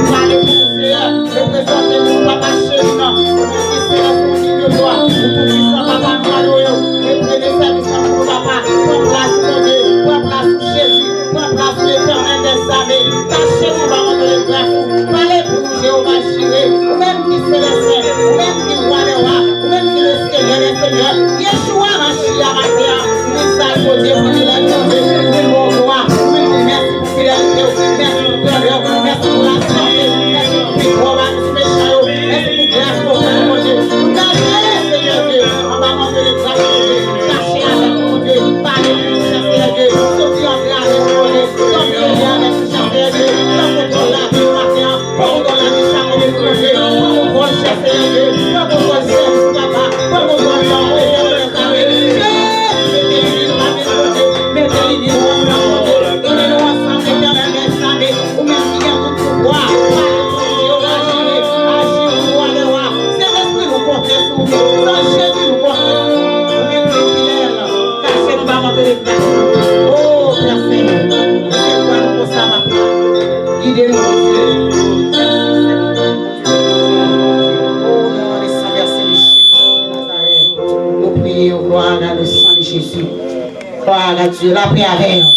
parler pour nous, Seigneur, représenter nous, papa chéri, non, qui c'est là pour nous de toi, pour tout ça, papa, nous, reprenez service pour papa, prends place, mon Dieu, prends place pour Jésus, prends place pour l'éternel des armées, cachez-nous, maman de l'église, parlez pour nous, Jéhovah Jireh, ou même qui c'est le Saint, ou même qui roi des rois, ou même qui le Seigneur des seigneurs, Yeshua, Machia, Matéa, Missal, mon Dieu, pour nous, merci pour fidélité, merci pour cœur, merci pour la santé, merci pour victoire, merci pour grâce pour mon Dieu. Cachez, Seigneur Dieu, en bas de l'église, cachez avec mon Dieu, parlez pour nous, Seigneur Dieu, sauver en grâce avec mon Dieu, sauver en grâce avec Seigneur Dieu, pour la vie matin, pour la vie chaque de mon Dieu, pour mon rôle, Seigneur Dieu, pour mon rôle, Seigneur Papa, pour mon rôle, oh, Père Seigneur, c'est quoi nous pour ça maintenant? Guidez-nous, Dieu. Oh, nous laissons verser le Jésus de Nazareth. Nous prions, gloire à le sang de Jésus. Gloire à Dieu. La paix avec vous.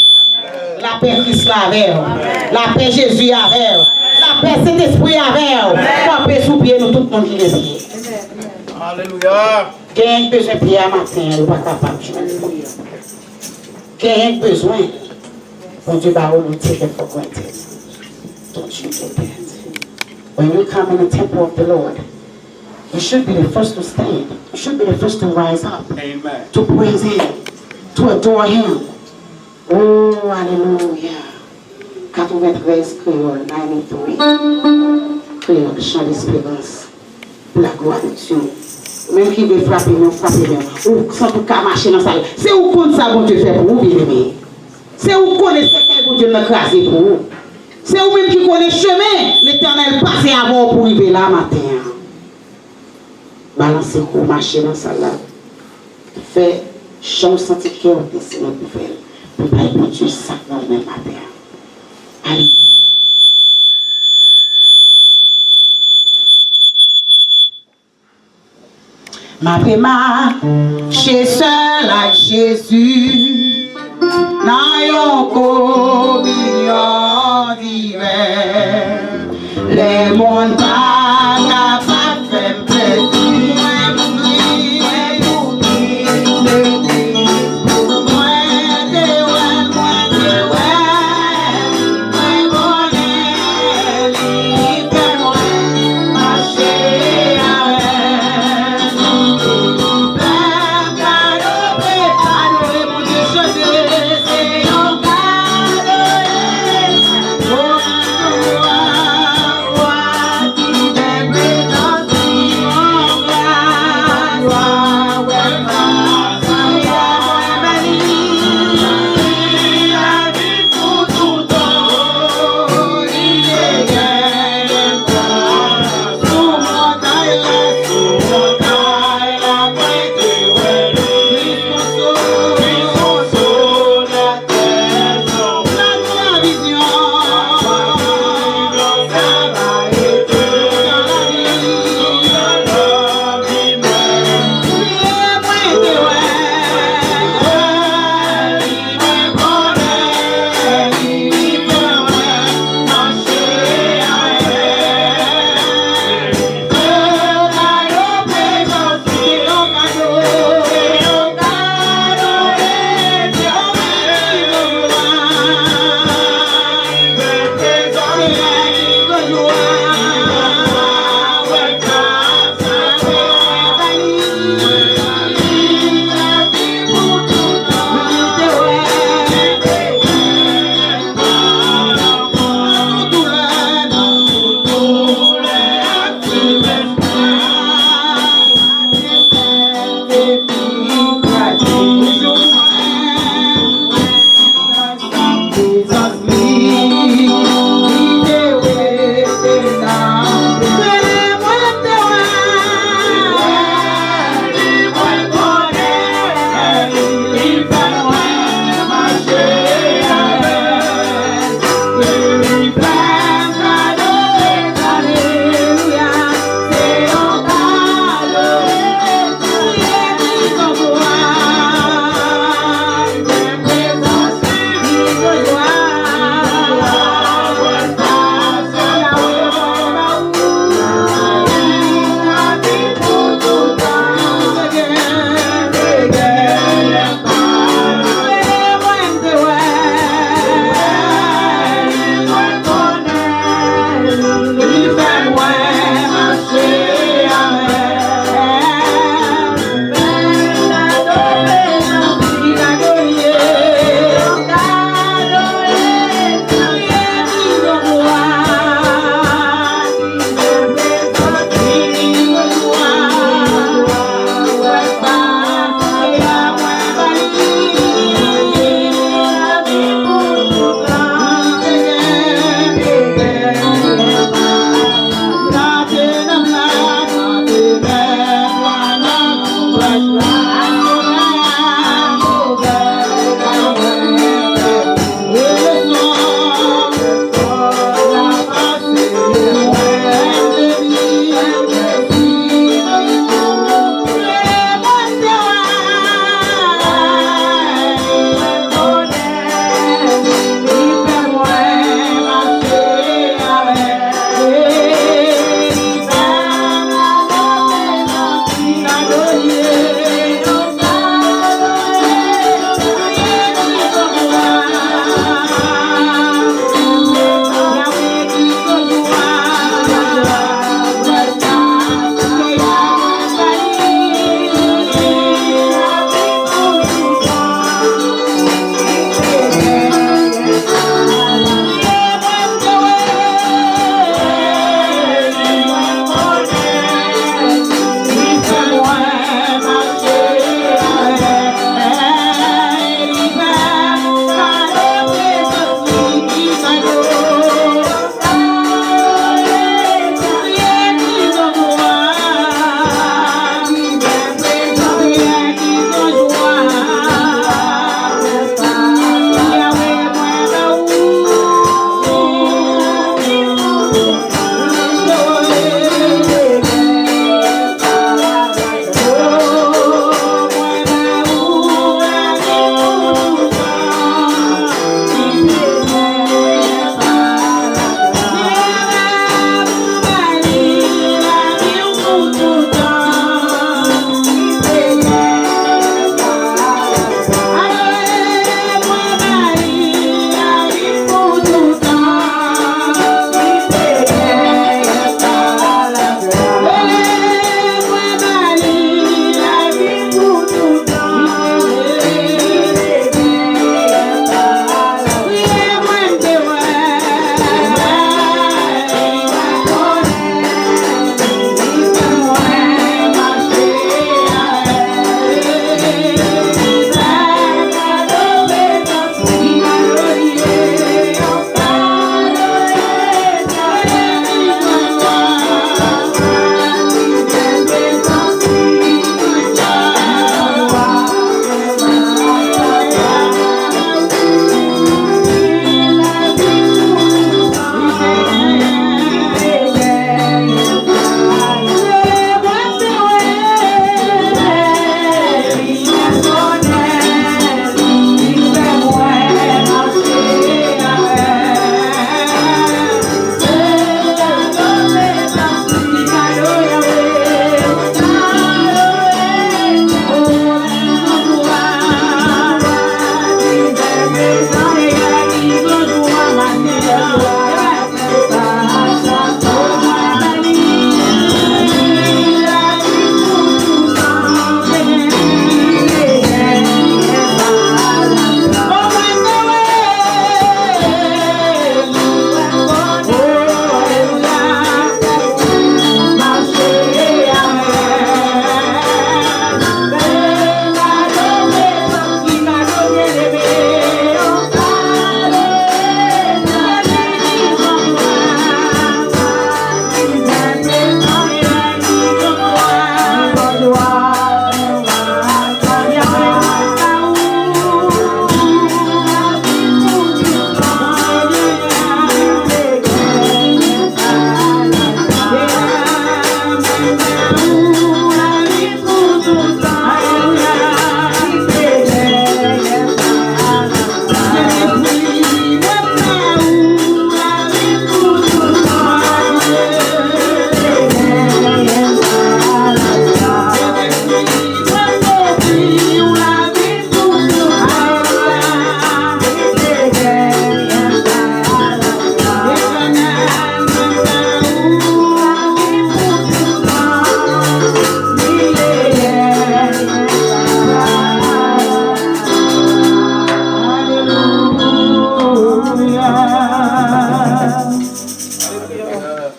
La paix Christ avec vous. La paix Jésus avec vous. La paix Saint-Esprit avec vous. La paix sous pied, nous tout le monde qui est pied. Alléluia. Quel besoin de prier à matin, nous ne pas capable de jouer. Quel besoin, bon Dieu, bah, on nous take it for granted. Don't you get that. When you come in the temple of the Lord, you should be the first to stand. You should be the first to rise up. Amen. To praise Him, to adore Him. Oh, hallelujah. 93 créole, 93. Créole, chant d'espérance. Pour la gloire de Dieu. Même qui veut frapper, nous frapper même. Ou sans tout cas marcher dans la salle. C'est où qu'on ça, bon Dieu, fait pour vous, bien aimé. C'est où qu'on est ce bon Dieu m'a crasé pour vous. C'est où même qui connaît le chemin, l'éternel passe avant pour arriver là matin. Balancez pour marcher dans la salle là. Fait, chant sentir que on descend pour faire. Pour pas bon Dieu, ça dans le même matin. Alléluia. Ma prima, chez seul avec Jésus, n'ayons communion d'hiver. Les montagnes n'ont pas fait plaisir.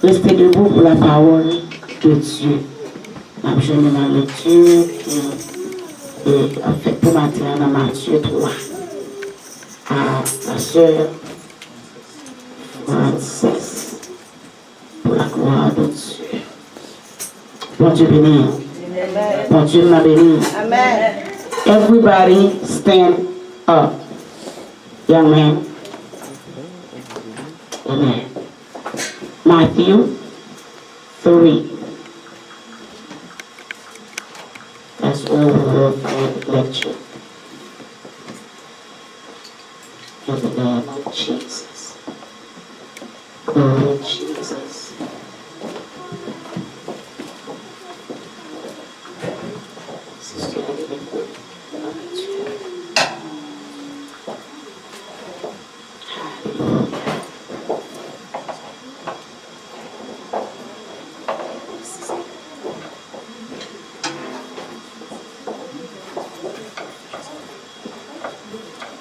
Restez debout pour la parole de Dieu. Je mets ma lecture et en fait pour matin dans Matthieu 3 à la sœur Frances pour la gloire de Dieu. Bon Dieu béni. Bon Dieu m'a béni. Amen. Everybody stand up. Young man. Amen. Matthew 3. That's all the lecture. In the name of Jesus. Glory to Jesus. Sister,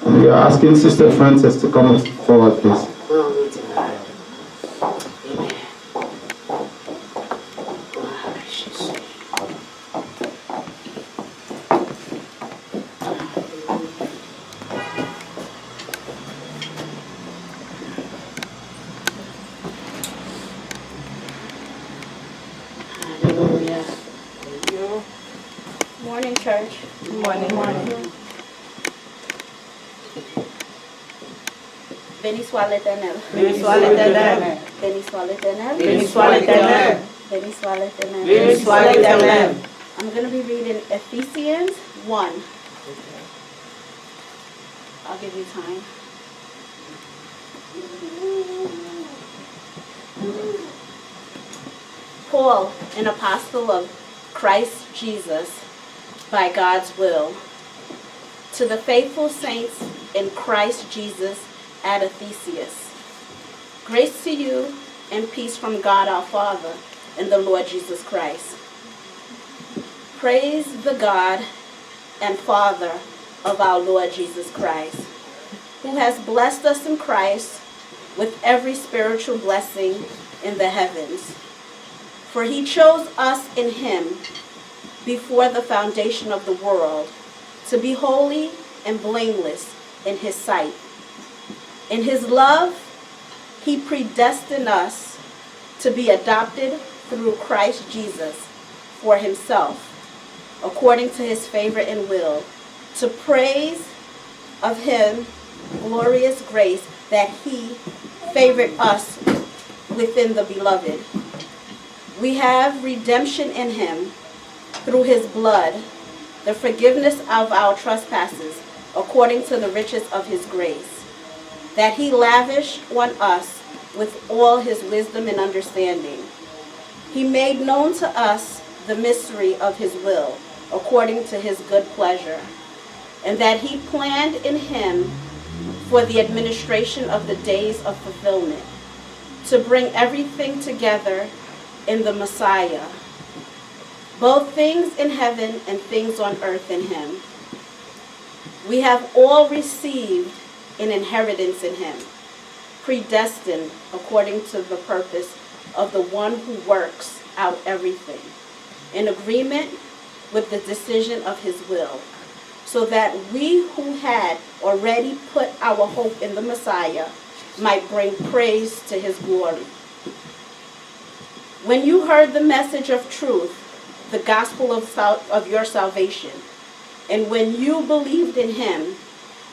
We are asking Sister Frances to come forward, please. glory to God. Amen. Gracious. Hallelujah. Morning, church. Morning. Béni soit l'Éternel. Béni soit l'Éternel. Béni soit l'Éternel. Béni soit l'Éternel. Béni soit l'Éternel. Béni soit l'Éternel. I'm going to be reading Ephesians 1. I'll give you time. Paul, an apostle of Christ Jesus, by God's will, to the faithful saints in Christ Jesus at Ephesus. Grace to you and peace from God our Father and the Lord Jesus Christ. Praise the God and Father of our Lord Jesus Christ, who has blessed us in Christ with every spiritual blessing in the heavens. For he chose us in him before the foundation of the world to be holy and blameless in his sight. In his love, he predestined us to be adopted through Christ Jesus for himself, according to his favor and will, to praise of him glorious grace that he favored us within the beloved. We have redemption in him through his blood, the forgiveness of our trespasses, according to the riches of his grace, that he lavished on us with all his wisdom and understanding. He made known to us the mystery of his will, according to his good pleasure, and that he planned in him for the administration of the days of fulfillment, to bring everything together in the Messiah, both things in heaven and things on earth in him. We have all received an inheritance in him, predestined according to the purpose of the one who works out everything, in agreement with the decision of his will, so that we who had already put our hope in the Messiah might bring praise to his glory. When you heard the message of truth, the gospel of your salvation, and when you believed in him,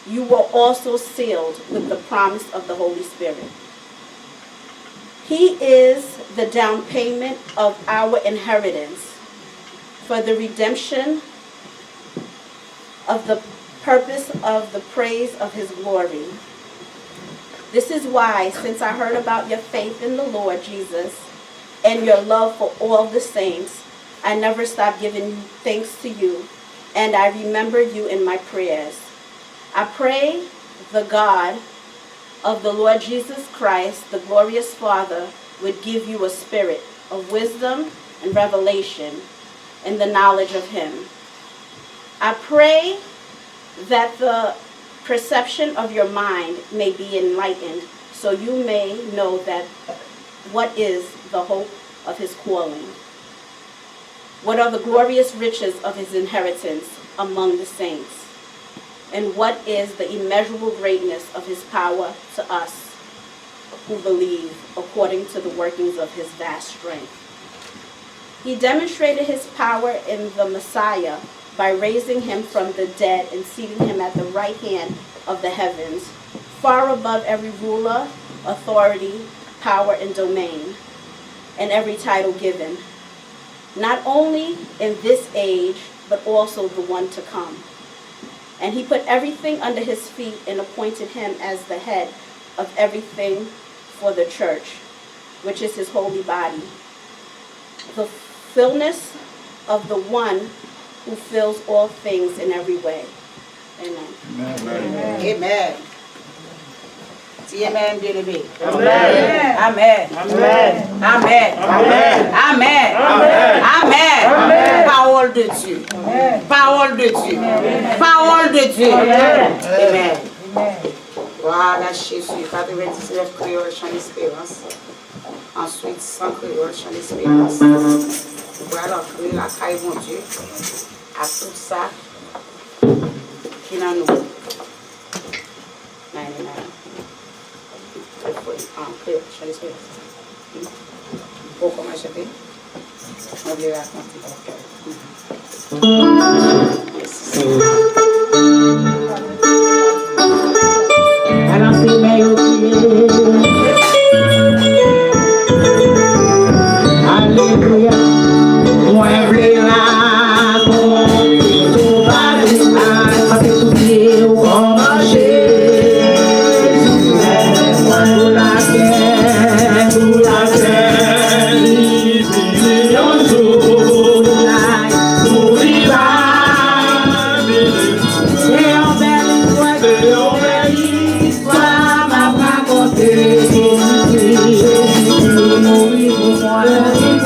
you were also sealed with the promise of the Holy Spirit. He is the down payment of our inheritance for the redemption of the purpose of the praise of his glory. This is why, since I heard about your faith in the Lord Jesus and your love for all the saints, I never stopped giving thanks to you, and I remember you in my prayers. I pray the God of the Lord Jesus Christ, the glorious Father, would give you a spirit of wisdom and revelation in the knowledge of him. I pray that the perception of your mind may be enlightened, so you may know that what is the hope of his calling, what are the glorious riches of his inheritance among the saints, and what is the immeasurable greatness of his power to us who believe, according to the workings of his vast strength. He demonstrated his power in the Messiah by raising him from the dead and seating him at the right hand of the heavens, far above every ruler, authority, power, and domain, and every title given, not only in this age, but also the one to come. And he put everything under his feet and appointed him as the head of everything for the church, which is his holy body, the fullness of the one who fills all things in every way. Amen. Amen. Amen. Dis Amen, bien-aimé. Amen. Amen. Amen. Amen. Amen. Amen. Amen. Amen. Amen. Parole de Dieu. Parole de Dieu. Parole de Dieu. Amen. Voilà Jésus. Padre 29 créole, chant d'espérance. Ensuite, 100 créole, chant d'espérance. Voilà, créer la caille, mon Dieu, à tout ça qui est dans nous. Créole, chant d'espérance. Pour comment acheter, on vient raconter. Alors, c'est bien, Thank you.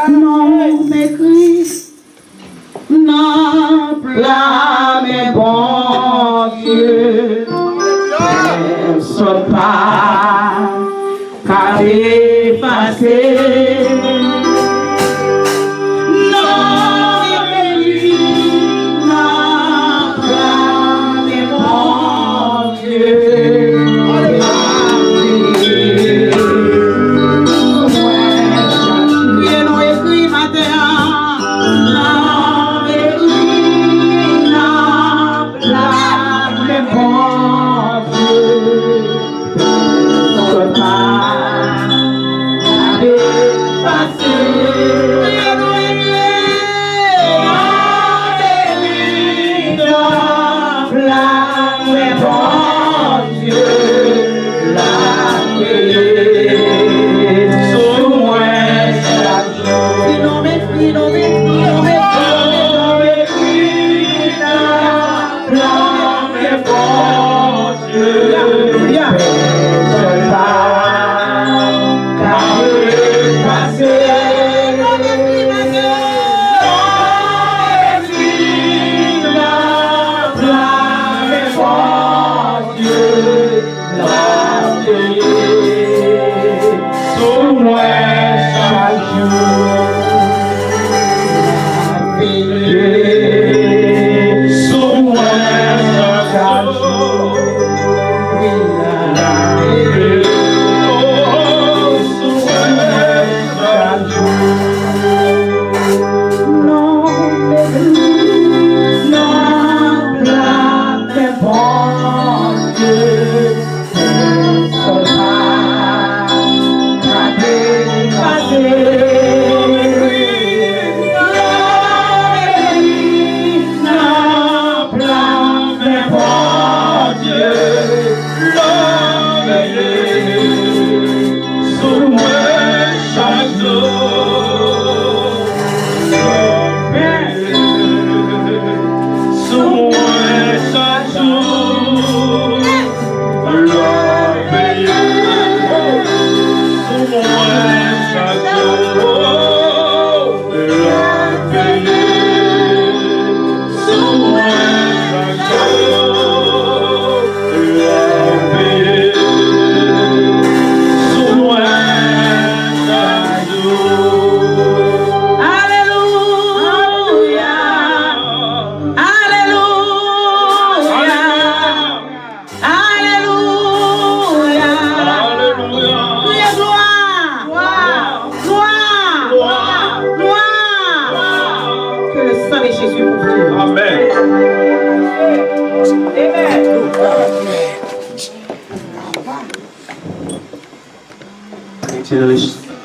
Non, mais Christ, non, blâme, bon Dieu, ne soit pas qu'à effacer. Non, blâme, bon Dieu.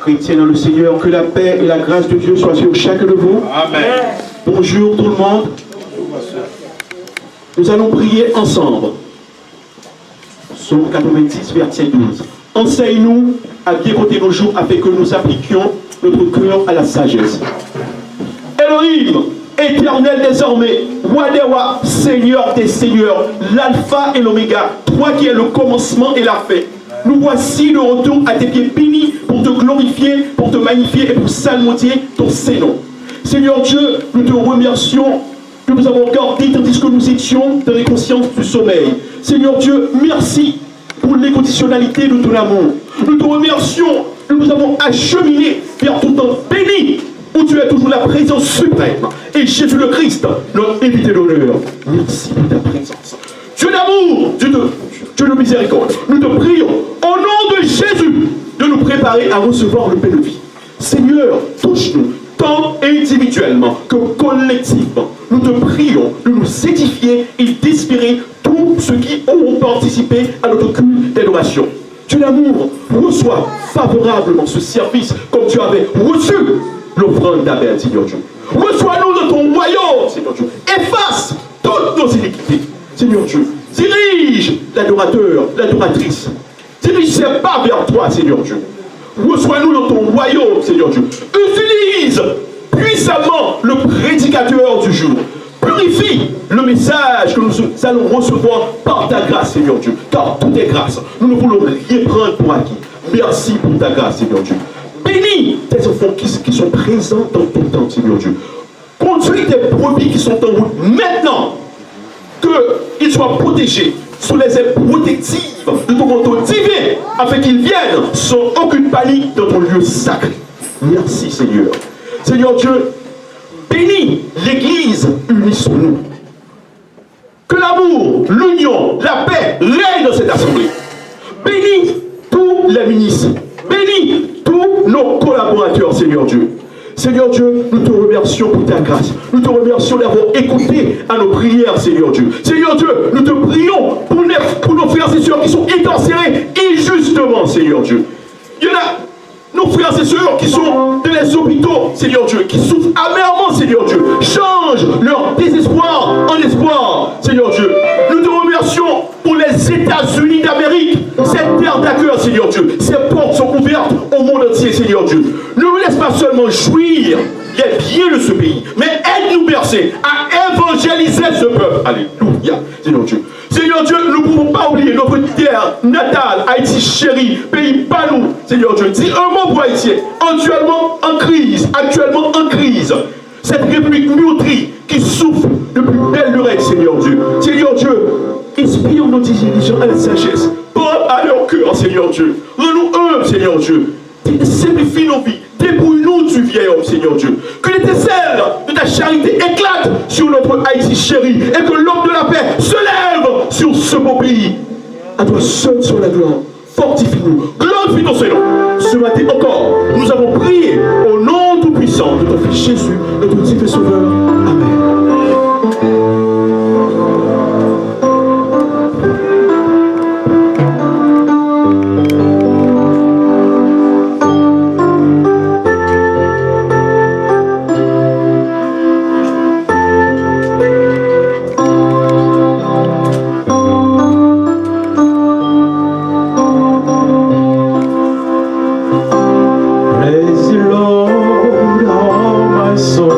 Chrétiens dans le Seigneur, que la paix et la grâce de Dieu soient sur chacun de vous. Amen. Bonjour tout le monde. Nous allons prier ensemble. Psaume 90, verset 12. Enseigne-nous à bien compter nos jours afin que nous appliquions notre cœur à la sagesse. Elohim, éternel désormais, roi des rois, Seigneur des seigneurs, l'alpha et l'oméga, toi qui es le commencement et la fin. Nous voici de retour à tes pieds bénis pour te glorifier, pour te magnifier et pour salmodier ton Saint-Nom. Seigneur Dieu, nous te remercions que nous avons gardé tandis que nous étions dans les consciences du sommeil. Seigneur Dieu, merci pour l'inconditionnalité de ton amour. Nous te remercions que nous avons acheminé vers ton temps béni où tu es toujours la présence suprême. Et Jésus le Christ, notre invité d'honneur. Merci pour ta présence. Dieu d'amour, Dieu de miséricorde, nous te prions au nom de Jésus de nous préparer à recevoir le pain de vie. Seigneur, touche-nous, tant individuellement que collectivement. Nous te prions de nous édifier et d'inspirer tous ceux qui auront participé à notre culte d'adoration. Dieu d'amour, reçois favorablement ce service comme tu avais reçu l'offrande d'Abel, Seigneur Dieu. Reçois-nous de ton royaume, Seigneur. Seigneur Dieu. Efface toutes nos iniquités, Seigneur Dieu. Dirige l'adorateur, l'adoratrice. Dirige ses pas vers toi, Seigneur Dieu. Reçois-nous dans ton royaume, Seigneur Dieu. Utilise puissamment le prédicateur du jour. Purifie le message que nous allons recevoir par ta grâce, Seigneur Dieu. Car tout est grâce. Nous ne voulons rien prendre pour acquis. Merci pour ta grâce, Seigneur Dieu. Bénis tes enfants qui sont présents dans ton temps, Seigneur Dieu. Conduis tes brebis qui sont en route maintenant. Qu'ils soient protégés sous les ailes protectives de ton manteau divin, afin qu'ils viennent sans aucune panique dans ton lieu sacré. Merci, Seigneur. Seigneur Dieu, bénis l'Église unie sur nous. Que l'amour, l'union, la paix règnent dans cette assemblée. Bénis tous les ministres. Bénis tous nos collaborateurs, Seigneur Dieu. Seigneur Dieu, nous te remercions pour ta grâce. Nous te remercions d'avoir écouté à nos prières, Seigneur Dieu. Seigneur Dieu, nous te prions pour nos frères et sœurs qui sont incarcérés injustement, Seigneur Dieu. Il y en a nos frères et sœurs qui sont dans les hôpitaux, Seigneur Dieu, qui souffrent amèrement, Seigneur Dieu. Change leur désespoir en espoir, Seigneur Dieu. Nous te remercions pour les États-Unis d'Amérique, cette terre d'accueil, Seigneur Dieu. Ces portes sont ouvertes au monde entier, Seigneur Dieu. Ne nous laisse pas seulement jouir les biens de ce pays, mais aide-nous, bercer, à évangéliser ce peuple. Alléluia, Seigneur Dieu. Seigneur Dieu, nous ne pouvons pas oublier notre terre natale, Haïti chérie, pays panou, Seigneur Dieu. Dis un mot pour Haïti, actuellement en crise. Cette république meurtrie qui souffre depuis belle lurette, Seigneur Dieu. Seigneur Dieu, inspire nos dirigeants à la sagesse. Parle à leur cœur, Seigneur Dieu. Rends-nous humbles, Seigneur Dieu. Simplifie nos vies. Débrouille-nous du vieil homme, Seigneur Dieu. Que l'étincelle de ta charité éclate sur notre Haïti chérie et que l'homme de la paix se lève sur ce beau pays. À toi seul sur la gloire. Fortifie-nous. Glorifie ton Seigneur. Ce matin encore, nous avons prié au nom tout-puissant de ton Fils Jésus, notre Dieu et Sauveur. Amen. Praise the Lord, oh my soul.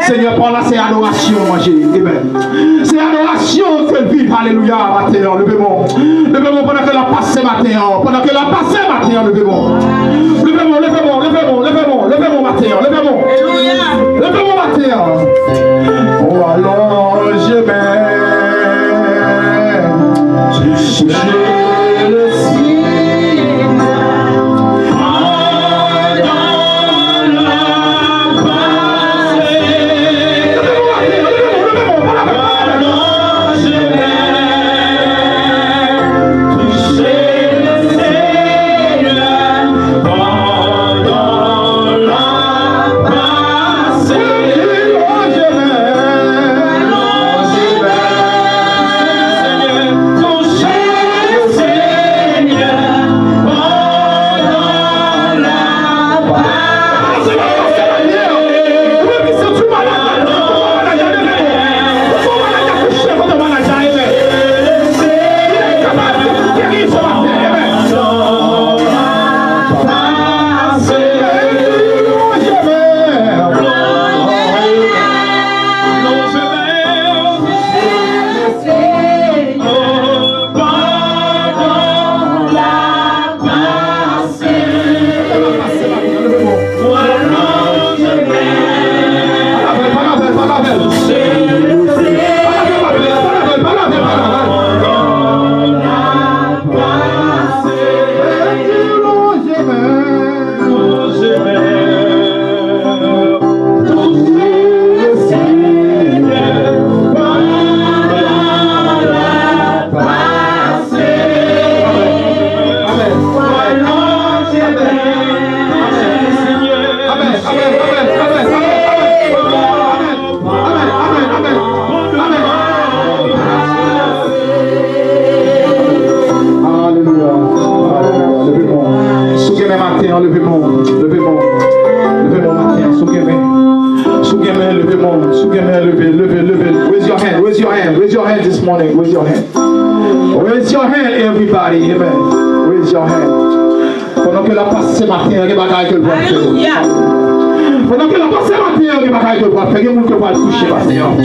Seigneur, par là, c'est adoration, manger. Amen. C'est adoration que vit. Alléluia, matin. Levez-moi. Levez-moi pendant que la passe matin. Pendant que la passe matin, levez-moi. Levez-moi, levez-moi, levez-moi, levez-moi, levez-moi matin. Levez-moi. Levez-moi matin. Oh, alors, je vais toucher le ciel.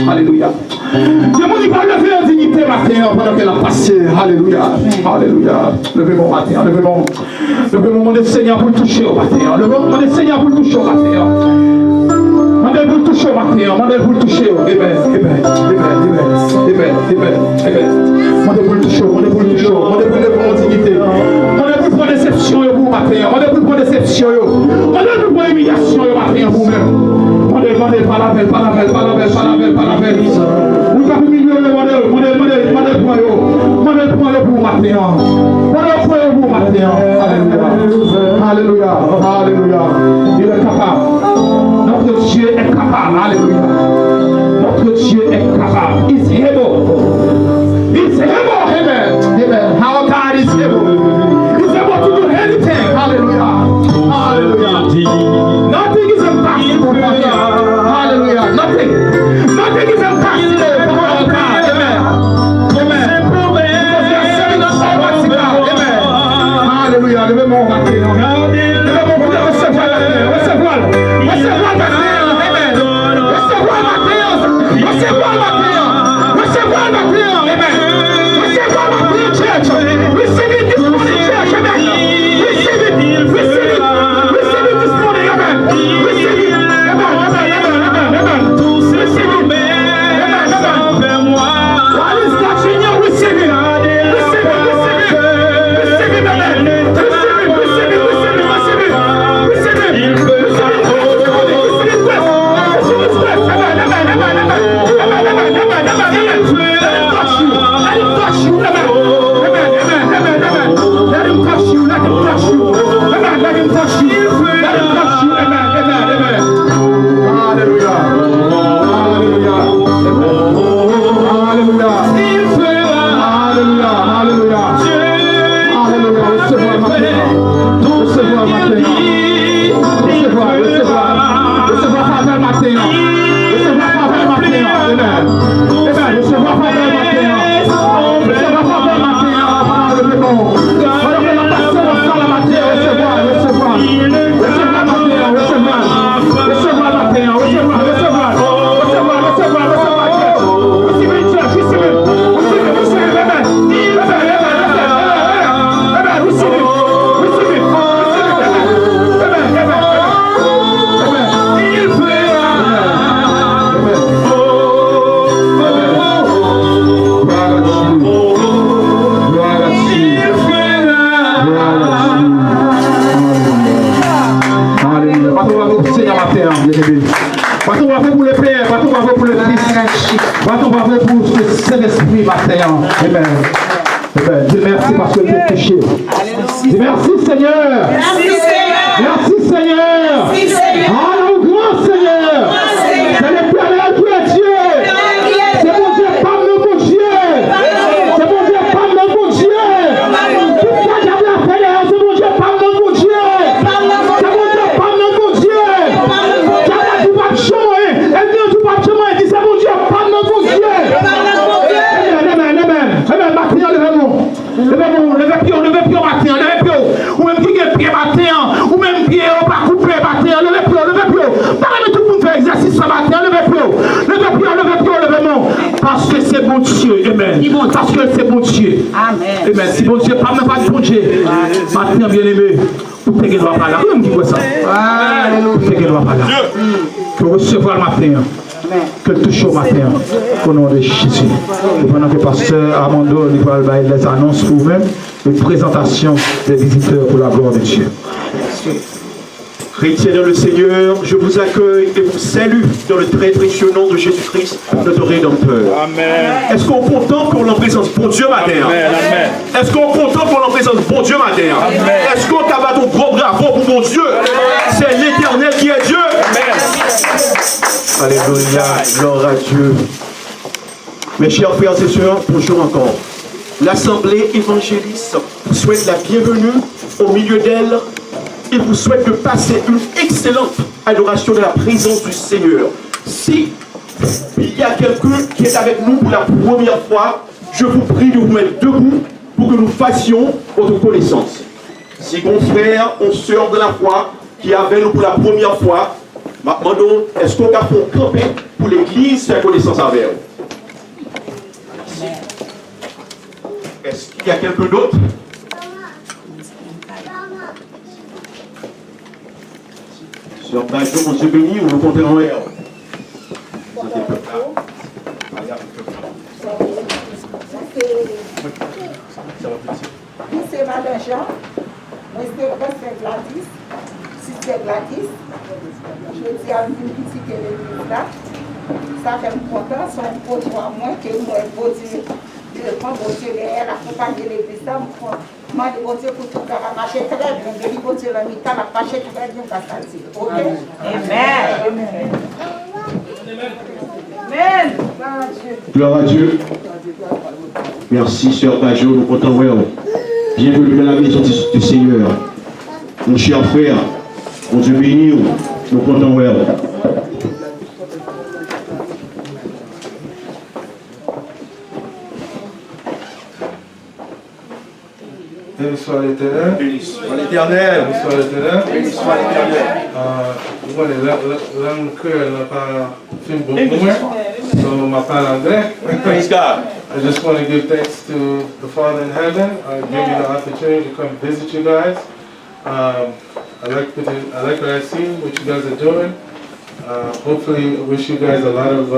Alléluia. Dieu va lever en dignité matin pendant qu'elle a passé. Alléluia. Alléluia. Levez-moi matin. Levez-moi. Levez-moi mon Seigneur pour le toucher au matin. Levez-moi mon Seigneur pour le toucher au matin. Mandez pour le toucher au matin. Mandez pour le toucher. Amen. Amen. Amen. Amen. Amen. Mandez pour le toucher. Mandez pour le toucher. Mandez pour lever en dignité. Mandez pour prendre déception au matin. Mandez pour prendre déception. Mandez pour prendre humiliation au matin vous-même. Mandez par la belle, par la belle, par la belle, par la belle, par la belle. Vous avez mis le modèle pour vous matin. Modèle pour vous matin. Alléluia. Alléluia. Alléluia. Il est capable. Notre Dieu est capable. Alléluia. Notre Dieu est capable. He's able. He's able. Amen. Amen. Our God is able. He's able to do anything. Hallelujah. Hallelujah. Nothing is impossible for him. Hallelujah. Nothing. Nothing is impossible for our God. Amen. Amen. Because we are serving us Almighty God. Amen. Hallelujah. Levez-moi au matin. Levez-moi pour recevoir la terre. Recevoir. Recevoir la terre. Amen. Recevoir la terre. Recevoir la terre. Recevoir la terre. Amen. Recevoir la terre, church. Receive it this morning, church. Amen. Receive it. Receive it. Receive it this morning. Amen. Receive it. Amen. Amen. Amen. Amen. Receive it. Amen. Amen. While it's touching you, receive it. Receive it. Receive it. Receive it. touch you. Let him touch you. Amen. Let him touch you. Let him touch you. Amen. Amen. Amen. Hallelujah. Hallelujah. Hallelujah. Hallelujah. Hallelujah. Hallelujah. Recevoir maintenant. Recevoir maintenant. Recevoir faveur maintenant. Recevoir faveur maintenant. Amen. Amen. Recevoir faveur maintenant. Recevoir faveur maintenant. Hallelujah. Alors que la passion sans la matière. Recevoir. Recevoir. Recevoir maintenant. Recevoir. Recevoir maintenant. Recevoir. Recevoir. Recevoir. Recevoir. Recevoir. Recevez une church. Recevez. Recevez. Recevez. Amen. Amen. Amen. Recevez. Recevez. Parce qu'on va faire pour le Père, parce qu'on va faire pour le Fils, parce qu'on va faire pour le Saint-Esprit matin. Amen. Amen. Dieu merci parce que tu es touché. Dis merci Seigneur. Merci Seigneur. Merci Seigneur. Merci Seigneur. Allons grand Seigneur. C'est l'Éternel qui est Dieu. C'est mon Dieu, pas mon bon Dieu. C'est mon Dieu, pas mon bon Dieu. Tout ça j'avais à faire, c'est mon Dieu, pas mon bon Dieu. C'est mon Dieu, pas mon bon Dieu. J'avais tout pas chemin. Elle vient tout pas chemin. Elle dit c'est mon Dieu, pas mon bon Dieu. Amen, amen, amen. Amen, maintenant levez-vous. Levez-vous, levez-vous, levez-vous maintenant, levez-vous. Ou même qui est pied matin, ou même pied au pas coupé matin, levez-vous, levez-vous. Parlez tout le monde faire exercice ce matin, levez-vous. Levez-vous, levez-vous, levez-vous. Parce que c'est bon Dieu, amen. Parce que c'est bon Dieu. Amen. Amen. Si bon Dieu, pas même pas de bon Dieu. Maintenant, bien aimé, vous ne pouvez pas là. Vous qui voit ça. Vous ne pouvez pas là. Pour recevoir le matin. Que touche au matin, au nom de Jésus. Et pendant que le pasteur Armando va les annonces pour vous-même, une présentation des visiteurs pour la gloire de Dieu. Chrétiens dans le Seigneur, je vous accueille et vous salue dans le très précieux nom de Jésus-Christ, notre Rédempteur. Amen. Est-ce qu'on est content pour la présence bon Dieu matin? Amen. Est-ce qu'on est content pour la présence bon Dieu matin? Est-ce qu'on a ton gros bravo pour mon Dieu? C'est l'Éternel qui est Dieu. Alléluia, gloire à Dieu. Mes chers frères et sœurs, bonjour encore. L'Assemblée évangéliste vous souhaite la bienvenue au milieu d'elle. Il vous souhaite de passer une excellente adoration de la présence du Seigneur. Si il y a quelqu'un qui est avec nous pour la première fois, je vous prie de vous mettre debout pour que nous fassions votre connaissance. Si bon frère ou sœur de la foi qui est avec nous pour la première fois, maintenant, est-ce qu'on va faire camper pour l'église faire connaissance avec vous? Est-ce qu'il y a quelqu'un d'autre? Sœur Bajo, mon Dieu béni, ou nous comptez en l'air? C'est Madame Jean, c'est Gladys, c'est Gladys. Je dis à une petite église là, ça fait me content, son produit à moi, que moi, bon Dieu, bon Dieu, elle accompagne l'église là, moi, bon Dieu, pour tout faire marcher très bien, bon Dieu, la mi-temps, la marcher très bien, parce qu'elle dit, ok? Amen. Amen. Gloire à Dieu. Merci, sœur Bajo, nous comptons en l'air. Bienvenue dans la maison du Seigneur. Mon cher frère, mon Dieu béni, nous comptons en l'air. Béni soit l'Éternel. Béni soit l'Éternel. Béni soit l'Éternel. Béni soit l'Éternel. Bueno, langue que n'a pas fait bon moment, so ma parle anglais. Praise God. I just want to give thanks to the Father in heaven. Give me the opportunity to come visit you guys. I like what I see, what you guys are doing. Hopefully, I wish you guys a lot of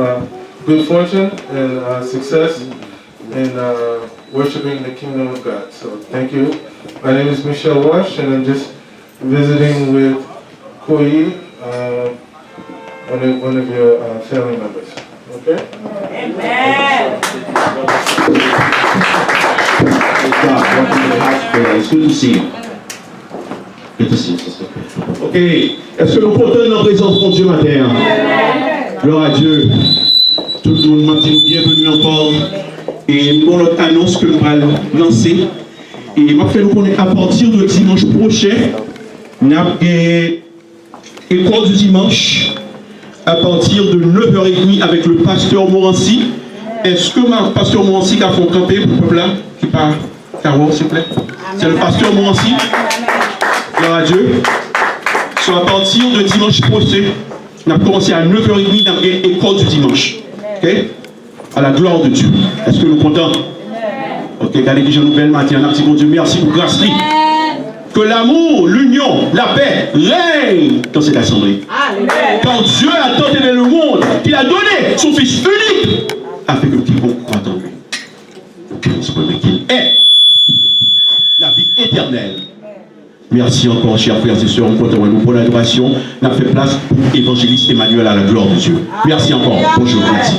good fortune and success in worshiping the kingdom of God. So thank you. My name is Michelle Wash, and I'm just visiting with Koi, one of your family members. Okay? Amen. God. Welcome to the house, brother. It's good to see you. Good to see you, sister. Ok. Est-ce que nous comptons dans la présence de Dieu matin? Gloire à Dieu. Tout le monde m'a dit bienvenue encore. Et pour notre annonce que nous allons lancer. Et m'a fait nous connaître à partir de dimanche prochain. Nous avons école du dimanche à partir de 9h30 avec le pasteur Morancy. Est-ce que ma pasteur Morancy a fait camper pour le peuple là qui part Caro, s'il vous plaît? C'est le pasteur Morancy. Gloire à Dieu. Soit à partir de dimanche prochain, on a commencé à 9h30 dans l'école du dimanche. Ok? À la gloire de Dieu. Est-ce que nous sommes contents? Ok, regardez déjà nouvelle matin. On a dit bon Dieu, merci pour grâce. Que l'amour, l'union, la paix règne dans cette assemblée. Quand Dieu a tant aimé le monde, qu'il a donné son Fils unique, afin que quiconque croit en lui, qu'il est la vie éternelle. Merci encore, chers frères et sœurs, on compte nous pour l'adoration. On a fait place pour l'évangéliste Emmanuel à la gloire de Dieu. Merci encore. Bonjour, merci.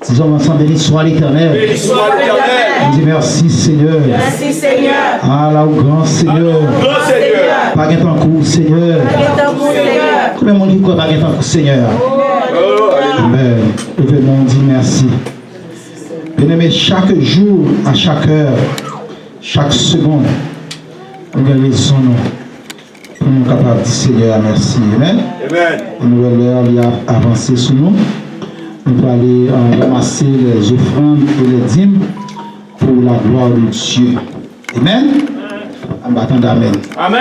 Disons ensemble, béni soit l'Éternel. Béni soit l'Éternel. On dit merci Seigneur. Merci Seigneur. Allah au grand Seigneur. Grand Seigneur. Pas qu'un temps court Seigneur. Combien de monde dit quoi pas qu'un temps court Seigneur? Amen. Levez-moi, on dit merci. Bien-aimé, chaque jour, à chaque heure, chaque seconde, on gagne son nom. Pour nous capables de dire Seigneur, merci. Amen. Amen. Une nouvelle heure, il a avancé sur nous. Nous allons aller ramasser les offrandes et les dîmes pour la gloire de Dieu. Amen. En battant d'amen. Amen.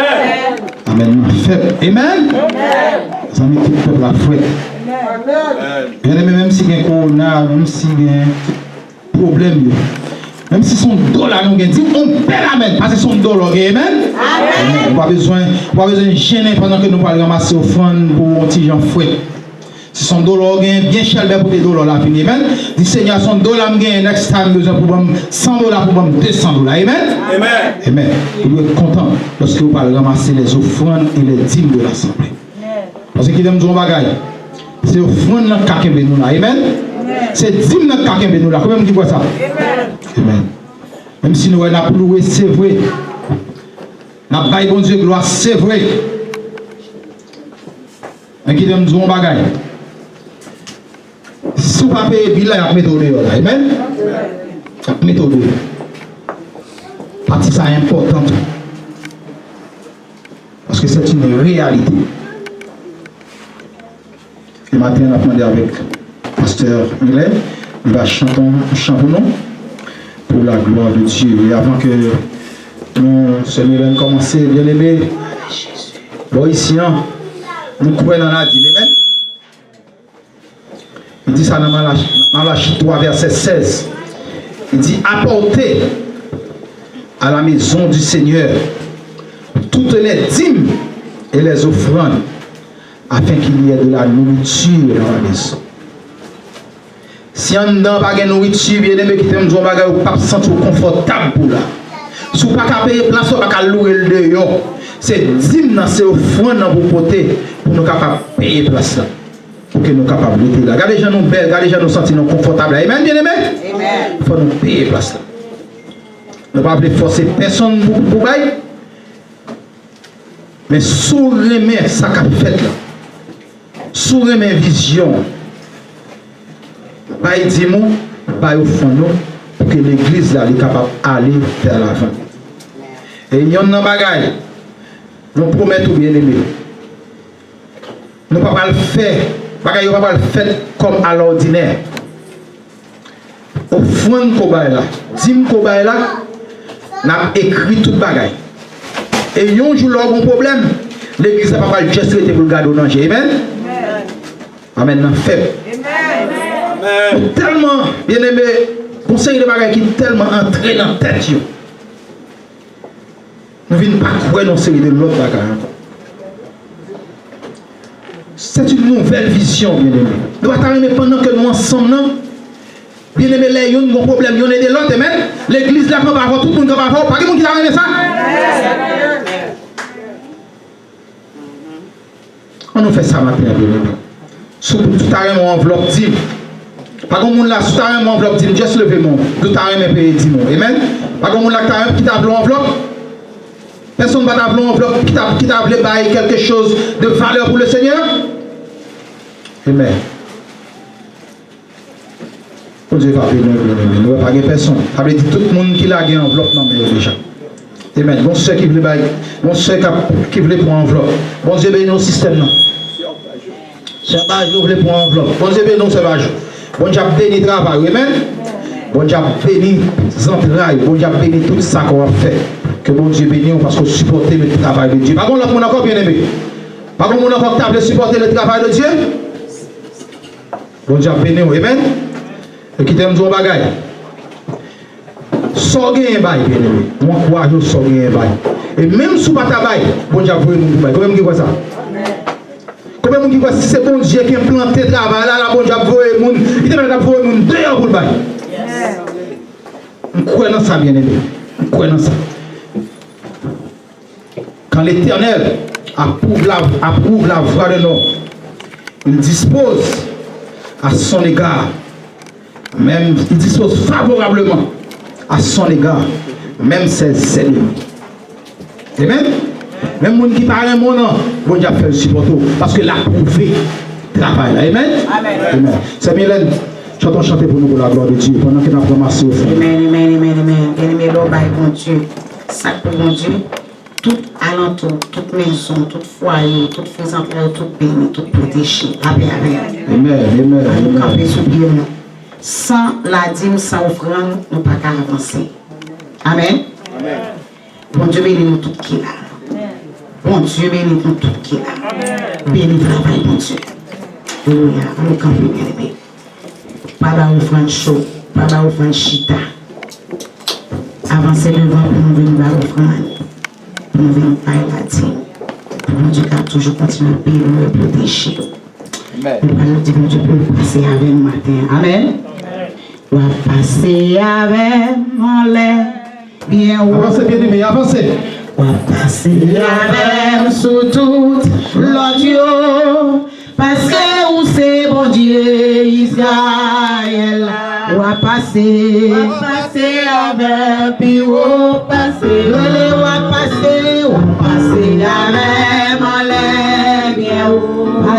Amen. Fait. Amen. Les amis, tout le peuple a fouet. Bien aimé, même si il y a un corona, même si il y a un problème, même si son dollar nous gagne, on paie l'amen, parce que son dollar, amen. On n'a pas besoin de gêner pendant que nous allons ramasser offrandes pour un petit gens fouet. Si son dollar gagne bien cher pour des dollars là fini, amen. Dis Seigneur, son dollar gagne next time besoin pour $100 pour $200, amen. Amen. Amen. Vous devez être content lorsque vous allez ramasser les offrandes et les dîmes de l'assemblée. Parce qu'il aime dire un bagage. C'est offrande dans quelqu'un de nous là, amen. C'est dîme dans quelqu'un de nous là. Comment vous dites ça? Amen. Même si nous avons loué, c'est vrai. Nous avons baillé bon Dieu gloire, c'est vrai. Mais qui aime dire un bagage. Si vous ne payez pas le bilan, il y a méthode là. Amen. Il y a méthode. Parce que c'est important. Parce que c'est une réalité. Le matin, on a demandé avec le pasteur Miller, il va chanter un chant pour nous, pour la gloire de Dieu. Et avant que nous, ce Miller, commencer, bien aimé, bon, ici, nous croyons dans la dîme. Amen. Il dit ça dans Malachie 3, verset 16. Il dit apportez à la maison du Seigneur toutes les dîmes et les offrandes afin qu'il y ait de la nourriture dans la maison. Si on n'a pas de nourriture, bien aimé, qui t'aime, on ne pas se sentir confortable pour là. Si on ne peut pas payer place, on ne peut pas louer le dehors. C'est dîmes, c'est offrandes pour porter pour nous capables de payer place là. Pour que nous capables de lutter là. Regardez les gens nous belles, regardez les gens nous sentir confortables. Amen, bien aimé? Amen. Il faut nous payer place là. Nous ne pouvons pas forcer personne pour bailler. Mais sous les mains, ça qu'a fait là. Sous les mains, vision. Baille dis-moi, baille au fond nous, pour que l'église là est capable d'aller vers l'avant. Et il y a un bagage. Nous promettons bien aimé. Nous ne pouvons pas le faire. Bagay, on va pas le faire comme à l'ordinaire. Offrande qu'on baille là, dîme qu'on baille là, n'a écrit tout bagay. Et un jour, là, bon problème, l'église n'a pas juste été pour le garder au danger. Amen. Amen. Amen. Fait. Amen. Tellement, bien aimé, conseil de bagay qui est tellement entré dans la tête. Nous ne venons pas croire dans la série de l'autre bagay. C'est une nouvelle vision, bien aimé. Nous allons arriver pendant que nous ensemble, bien aimé, les gens ont un problème, ils ont des l'autre, amen. L'église là, pas avoir tout le monde qui va avoir, pas de monde qui va arriver ça. On nous fait ça maintenant, bien aimé. Surtout tout à l'heure, on enveloppe dit. Pas comme on l'a sous ta main enveloppe, dis juste lever mon. Tout ta main payer dis moi. Amen. Pas comme on l'a qui t'a enveloppe. Personne ne va t'appeler enveloppe qui t'a appelé quelque chose de valeur pour le Seigneur. Amen. Pour Dieu va bénir, nous ne pas personne. Ça veut dire tout le monde qui a gagné enveloppe non mais déjà. Amen. Bon ceux qui veulent bon ceux qui veulent pour enveloppe. Bon Dieu bénit nos systèmes non. C'est pas jour veut pour enveloppe. Bon Dieu bénit nos sauvages. Bon Dieu bénit le travail. Amen. Bon Dieu bénit les entrailles. Bon Dieu bénit tout ça qu'on a fait. Que bon Dieu bénisse parce que supporter le travail de Dieu. Par contre, on a encore bien aimé. Par contre, on a encore capable de supporter le travail de Dieu. Bon Dieu bénisse. Amen. Et qui t'aime dire un bagage. Sorgez un bail, bien aimé. Moi, crois que sorgez un bail. Et même sous pas ta bail, bon Dieu vous nous bail. Comment vous voyez ça? Comment vous voyez si c'est bon Dieu qui a implanté le travail là, bon Dieu vous voyez, il te met à vous voyez dehors pour le bail. On croit dans ça, bien aimé. On croit dans ça. Quand l'Éternel approuve la voie de l'homme, il dispose à son égard, même il dispose favorablement à son égard, même ses ennemis. Amen. Même les gens qui parlent mon nom, bon Dieu fait le support parce que l'approuvé travail. Amen. Amen. C'est Mylène. Chantons chanter pour nous pour la gloire de Dieu pendant que nous avons ramassé au fond. Amen, amen, amen, amen. Bien-aimé, l'eau, bon Dieu. Ça pour bon Dieu. Tout alentour, toute maison, tout foyer, toute faisant tout béni, tout protégé. Amen, amen. Amen, amen. Nous camper sous pied. Sans la dîme, sans offrande, nous ne pouvons pas avancer. Amen. Amen. Bon Dieu bénit nous tout qui là. Bon Dieu bénit nous tout qui là. Bénis le travail, bon Dieu. Alléluia. Nous camper bien aimé. Pas d'offrande chaud, pas d'offrande chita. Avancez devant pour nous venir à l'offrande. Pour nous venir à la dîme. Pour nous Dieu qui a toujours continué à payer nous et protéger. Amen. Nous allons dire que Dieu peut passer avec nous matin. Amen. On va passer avec mon lait. Bien haut. Avancez bien aimé, avancez. On va passer avec sous toute l'audio. Parce que où c'est bon Dieu Israël. On va passer avec puis on va passer. On va passer avec mon lait. Bien haut. On va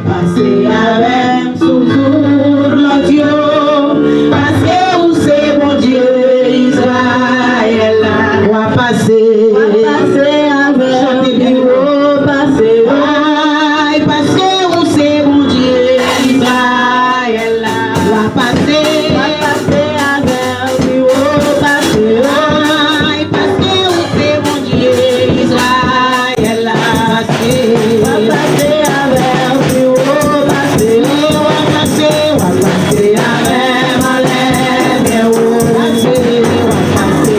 passer avec sous toute l'audio. Parce que où c'est bon Dieu Israël. On va passer avec puis on va passer. Parce que où c'est bon Dieu Israël. On va passer avec puis on va passer. Parce que où c'est bon Dieu Israël. On va passer avec puis on va passer. On va passer avec ma lèvre. On va passer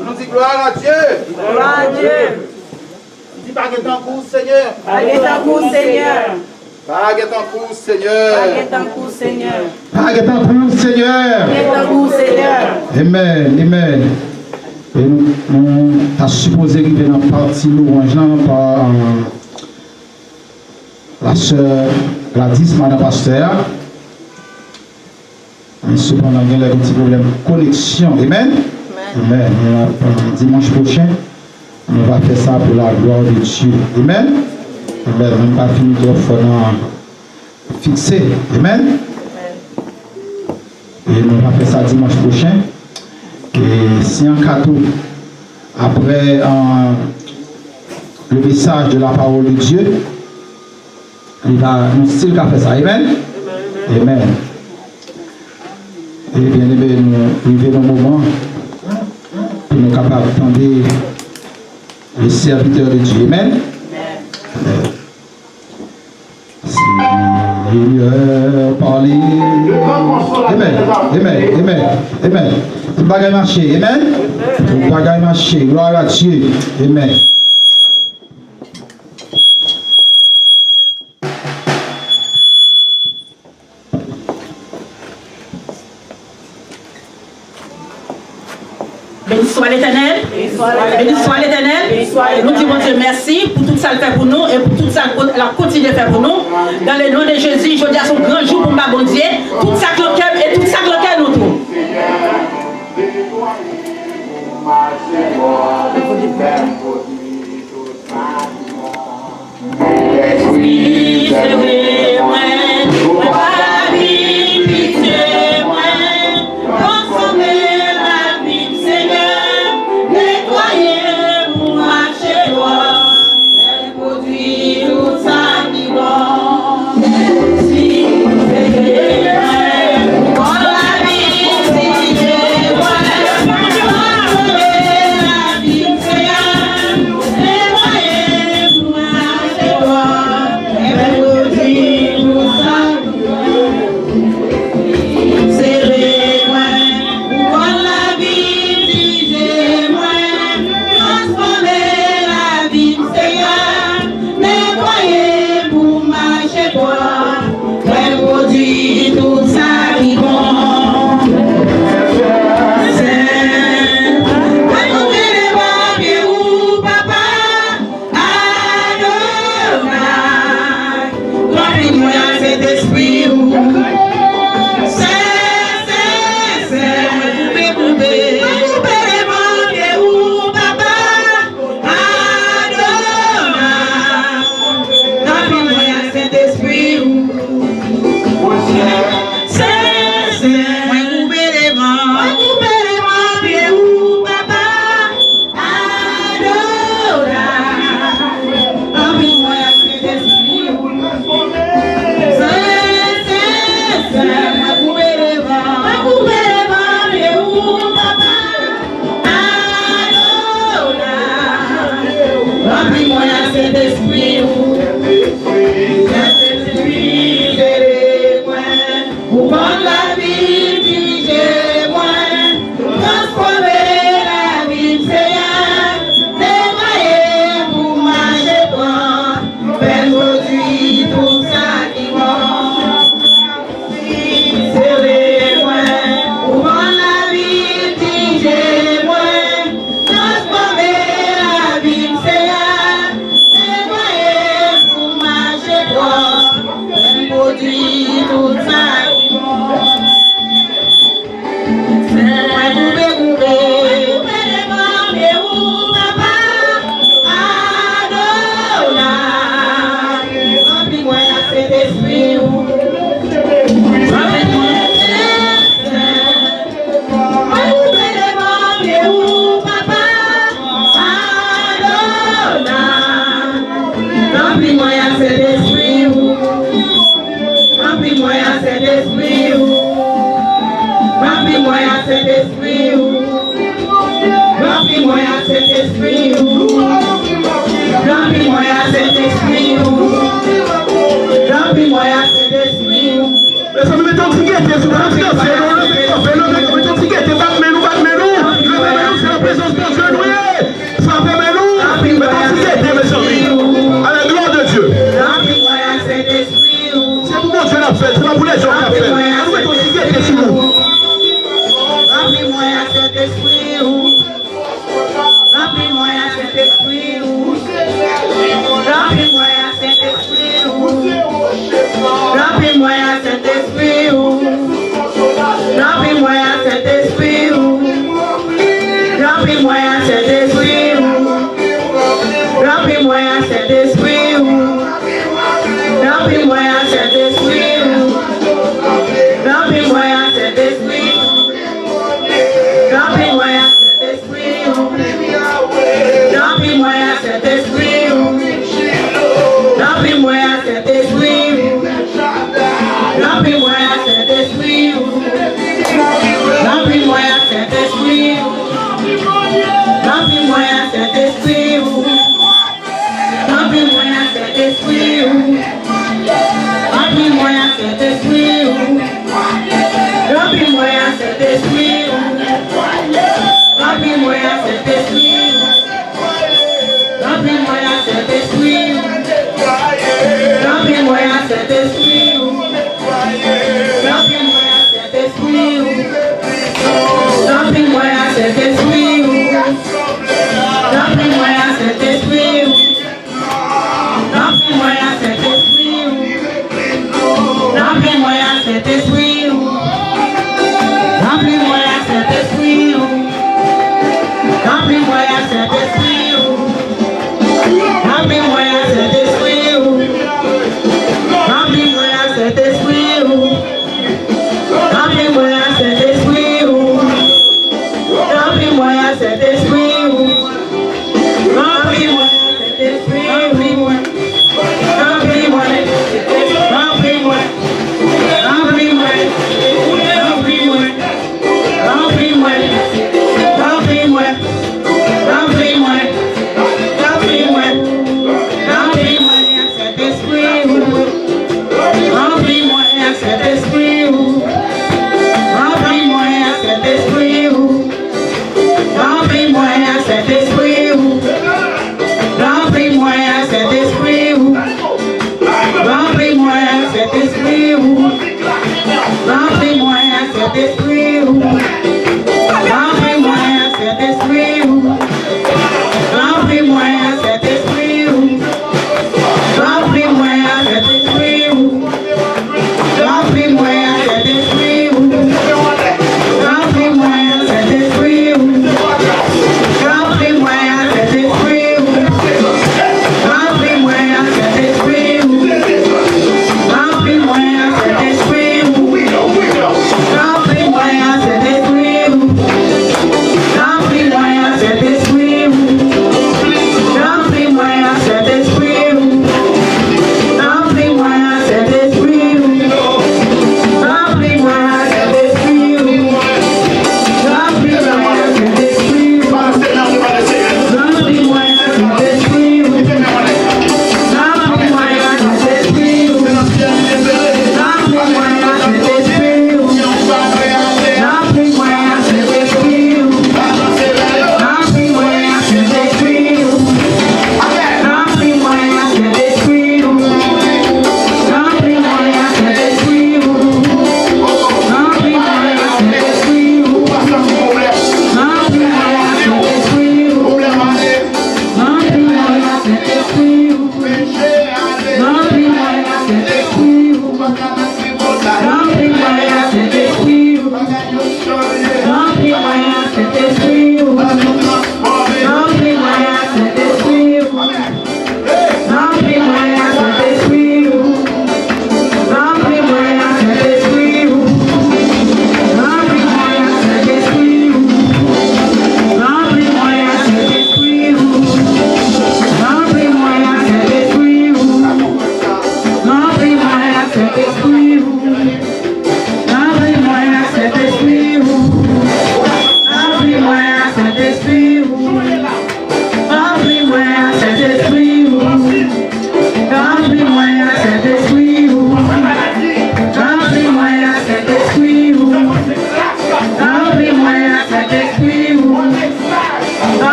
On nous dit gloire à Dieu. Gloire à Dieu. On dit baguette en cours, Seigneur. Baguette en cours, Seigneur. Baguette en cours, Seigneur. Baguette en cours, Seigneur. Baguette en cours, Seigneur. Baguette en cours, Seigneur. Amen, amen. Et nous avons supposé qu'il y ait une partie louange par la sœur Gladys, madame pasteur. Mais cependant, il y a un petit problème de connexion. Amen. Amen. Dimanche prochain, on va faire ça pour la gloire de Dieu. Amen. Amen. On n'a pas fini de faire fixer. Amen. Et on va faire ça dimanche prochain. Et si un cadeau, après le message de la parole de Dieu, il va nous style qu'a fait ça. Amen. Amen. Et bien aimé, nous vivons un moment pour nous capables d'entendre les serviteurs de Dieu. Amen. Seigneur, parlez. Amen. Amen. Amen. Amen. Tout bagaille marché. Amen. Tout bagaille marché. Gloire à Dieu. Amen. Béni soit l'Éternel. Béni soit l'Éternel. Nous disons Dieu merci pour tout ça qu'il fait pour nous et pour tout ça qu'il a continué de faire pour nous. Dans le nom de Jésus, je dis à son grand jour pour ma bon Dieu. Tout ça qu'il a et tout ça qu'il a nous tout. Oui, c'est vrai, moi, la vie, pitié, moi, consommer la vie, Seigneur, nettoyer pour marcher droit, elle produit tout ça qui bon. Si c'est vrai, moi, la vie, pitié, moi, consommer la vie, Seigneur, nettoyer pour marcher droit, elle produit tout ça qui bon. Serrez-moi, pour la vie, disez-moi, transformez la vie, Seigneur, nettoyez pour marcher droit, elle produit tout ça qui bon. Remplis-moi à Saint-Esprit.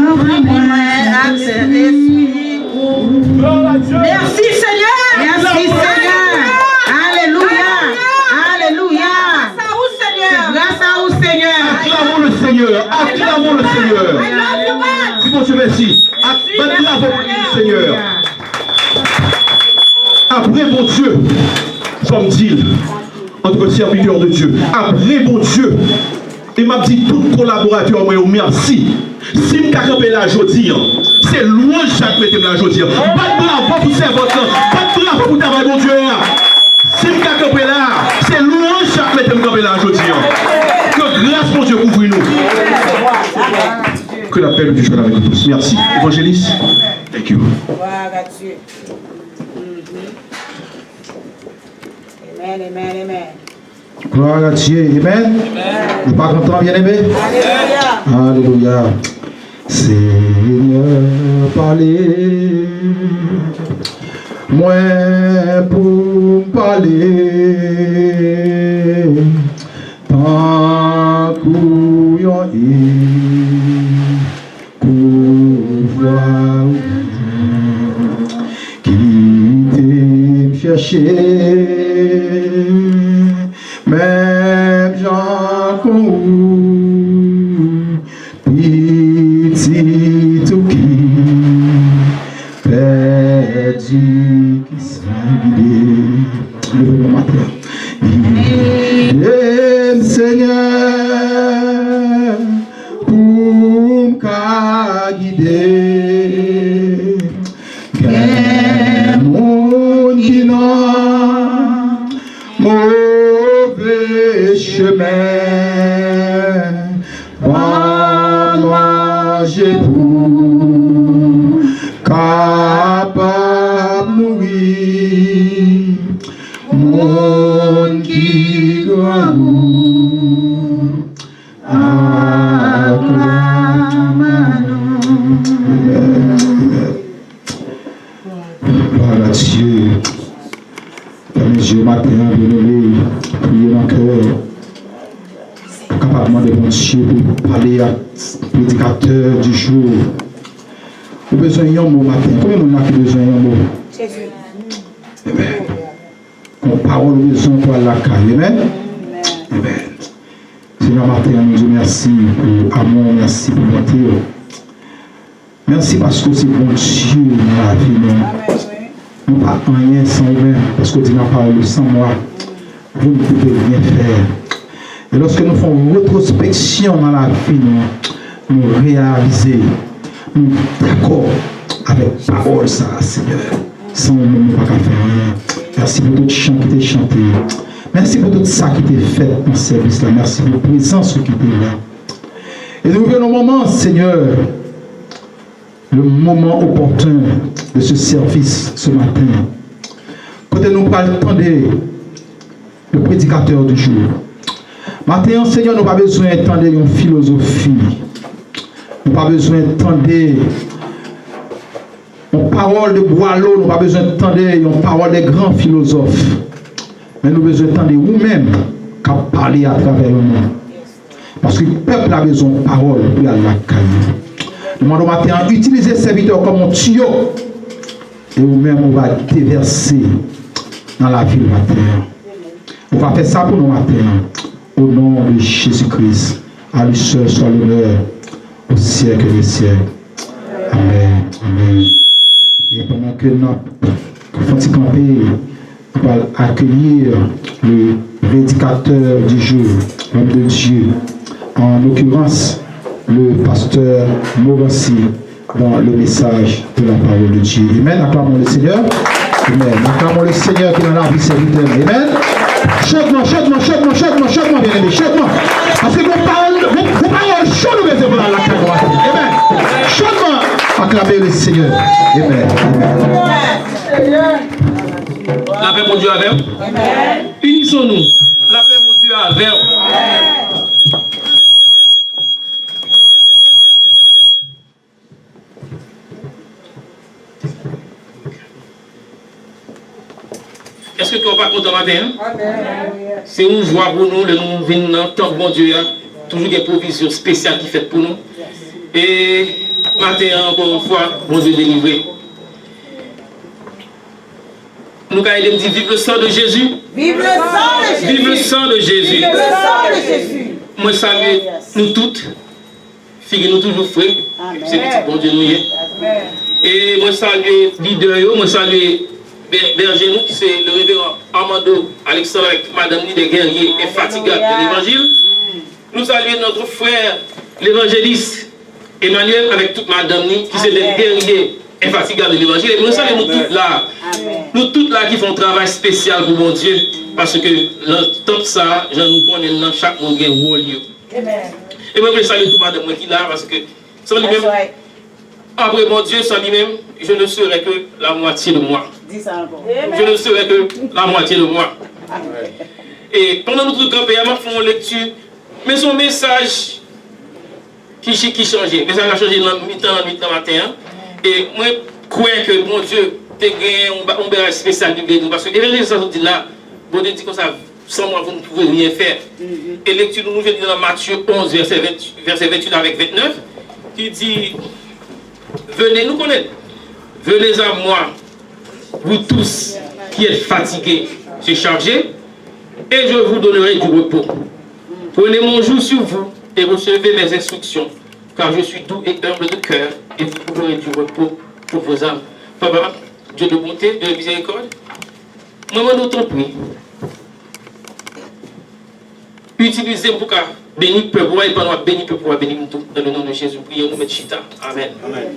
Remplis-moi avec Saint-Esprit. Merci Seigneur. Merci Seigneur. Alléluia. Alléluia. Grâce à vous Seigneur. Acclamons le Seigneur. Acclamons le Seigneur. Dis bon Dieu merci. Acclamons le Seigneur. Après mon Dieu, comme dit entre serviteurs de Dieu, après mon Dieu, il m'a dit tout collaborateur, moi merci. Si je camper là aujourd'hui, c'est louange chaque matin là aujourd'hui. Pas de bravo pour servir, pas de bravo pour travailler mon Dieu. Si je camper là, c'est louange chaque matin camper là aujourd'hui. Que grâce mon Dieu couvre nous. Que la paix du Dieu avec nous tous. Merci. Évangéliste. Thank you. Amen, amen, amen. Gloire à Dieu. Amen. Vous pas content, bien-aimé? Alléluia. Alléluia. Seigneur, parlez. Moi pour parler. Tant couillon et couvre qui t'aime chercher. Même Jean Cour, petit tout qui perdu, qui s'enguidé, le matin. Il aime Seigneur pour me guider. Quel monde qui n'a mauvais chemin, moi j'ai pour capable nourrir monde qui grand gloire à Dieu. Dieu matin, bien-aimé, priez dans le cœur. Capablement de mon Dieu pour parler à prédicateur du jour. Vous avez besoin d'un mot matin. Combien de monde a besoin d'un mot? Jésus. Amen. Mon parole besoin pour la caille. Amen. Amen. Seigneur matin, nous disons merci pour l'amour, merci pour bonté. Merci parce que c'est bon Dieu dans la vie. Nous pas rien sans vous-même, parce que Dieu n'a pas parlé sans moi. Vous ne pouvez rien faire. Et lorsque nous faisons une rétrospection dans la vie, nous réalisons, nous d'accord avec la parole, ça, Seigneur. Sans nous, nous ne pouvons pas faire rien. Merci pour tout le chant qui était chanté. Merci pour tout ça qui était fait dans ce service-là. Merci pour la présence qui était là. Et nous venons au moment, Seigneur, le moment opportun de ce service ce matin. Quand nous attendons le prédicateur du jour. Matin, Seigneur, nous n'avons pas besoin d'entendre une philosophie. Nous n'avons pas besoin d'entendre une parole de Boileau. Nous n'avons pas besoin d'entendre une parole des grands philosophes. Mais nous avons besoin d'entendre vous-même qui parler à travers le monde. Parce que le peuple a besoin de parole pour aller à la caille. Demandons matin, utilisez serviteur comme un tuyau. Et vous-même, on va déverser dans la ville matin. On va faire ça pour nous matin. Au nom de Jésus-Christ. À lui seul soit l'honneur au siècle des siècles. Amen. Amen. Et pendant que nous faisons camper, on va accueillir le prédicateur du jour, l'homme de Dieu. En l'occurrence, le pasteur Morancy dans le message de la parole de Dieu. Amen. Acclamons le Seigneur. Amen. Acclamons le Seigneur qui est dans la vie serviteur. Amen. Chante-moi, bien-aimé. Chante-moi. Parce que vos paroles chaudes nous mettez dans la carotte. Amen. Chante-moi. Acclamez le Seigneur. Amen. La paix mon Dieu avec vous. Unissons-nous. La paix mon Dieu avec vous. Est-ce que tu n'es pas content matin? C'est une joie pour nous, nous venons dans le temps bon Dieu, toujours des provisions spéciales qui fait pour nous. Et matin, encore une fois, bon Dieu délivré. Nous avons dit vive le sang de Jésus. Vive le sang de Jésus. Vive le sang de Jésus. Vive le sang de Jésus. Moi, salue nous toutes. Figurez-nous toujours frères. C'est petit bon Dieu nous y est. Et moi, salue leader, moi, salue berger nous, qui c'est le révérend Armando Alexandre avec Madame Nide Guerrier et fatigable de l'évangile. Nous saluons notre frère, l'évangéliste Emmanuel avec toute Madame Nide, qui c'est le guerrier infatigable de l'évangile. Et nous saluons nous toutes là. Nous toutes là qui font un travail spécial pour mon Dieu. Parce que dans tout ça, je nous connais dans chaque monde qui a un rôle. Et moi, je salue tout Madame qui est là parce que sans lui-même, après mon Dieu, sans lui-même, je ne serais que la moitié de moi. Je ne serais que la moitié de moi. Et pendant notre campagne, nous faisons une lecture, mais son message qui changeait. Le message a changé dans le mi-temps matin. Et moi, je crois que mon Dieu, tu as gagné un spécial du béni. Parce que l'évangile, ça dit là, bon Dieu dit comme ça, sans moi, vous ne pouvez rien faire. Et lecture, nous venons dans Matthieu 11, verset 28 avec 29, qui dit, venez nous connaître, venez à moi, vous tous qui êtes fatigués, surchargés, et je vous donnerai du repos. Prenez mon joug sur vous et recevez mes instructions, car je suis doux et humble de cœur, et vous trouverez du repos pour vos âmes. Papa, Dieu de bonté, de miséricorde, moi, nous t'en prie. Utilisez-moi pour bénir le peuple, et pendant bénir le peuple, bénir tout. Dans le nom de Jésus, prions nous mettre chita. Amen. Amen.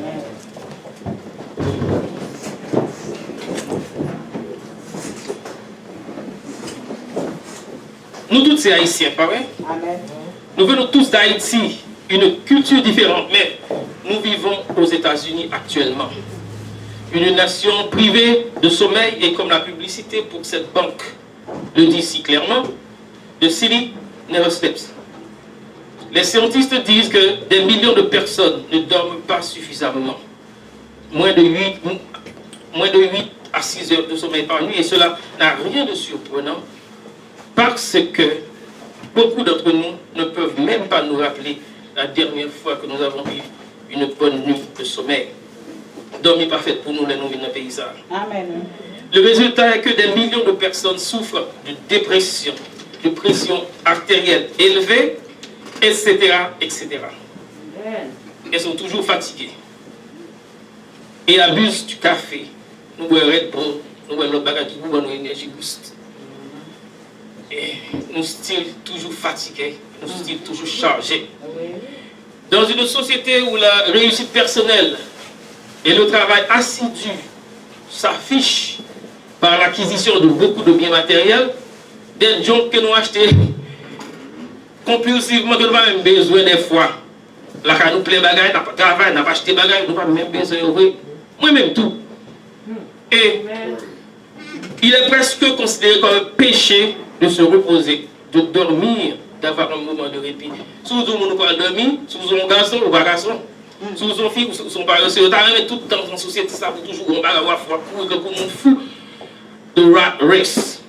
Nous tous, c'est haïtiens, pas vrai? Amen. Nous venons tous d'Haïti, une culture différente, mais nous vivons aux États-Unis actuellement. Une nation privée de sommeil et comme la publicité pour cette banque le dit si clairement, the city never sleeps. Les scientifiques disent que des millions de personnes ne dorment pas suffisamment. Moins de 8 à 6 heures de sommeil par nuit, et cela n'a rien de surprenant parce que beaucoup d'entre nous ne peuvent même pas nous rappeler la dernière fois que nous avons eu une bonne nuit de sommeil. Dormir pas fait pour nous, les nous dans le paysage. Amen. Le résultat est que des millions de personnes souffrent de dépression, de pression artérielle élevée, etc., etc. Elles sont toujours fatiguées et abusent du café. Nous boivons Red Bull, nous boivons notre bagage qui nous donne énergie boost. Et nous sommes toujours fatigués, nous sommes toujours chargés. Dans une société où la réussite personnelle et le travail assidu s'affichent par l'acquisition de beaucoup de biens matériels, des gens que nous achetons compulsivement, que nous n'avons même besoin des fois. Là, quand nous plein bagaille, nous travail, nous pas acheté bagaille, nous n'avons même besoin de moi-même tout. Et il est presque considéré comme un péché de se reposer, de dormir, d'avoir un moment de répit. Si vous ne pouvez pas dormir, si vous êtes un garçon ou pas garçon, si vous êtes une fille ou si vous pas garçon, vous avez tout le temps dans la société, ça vous toujours avoir froid pour que vous nous fou de rat race.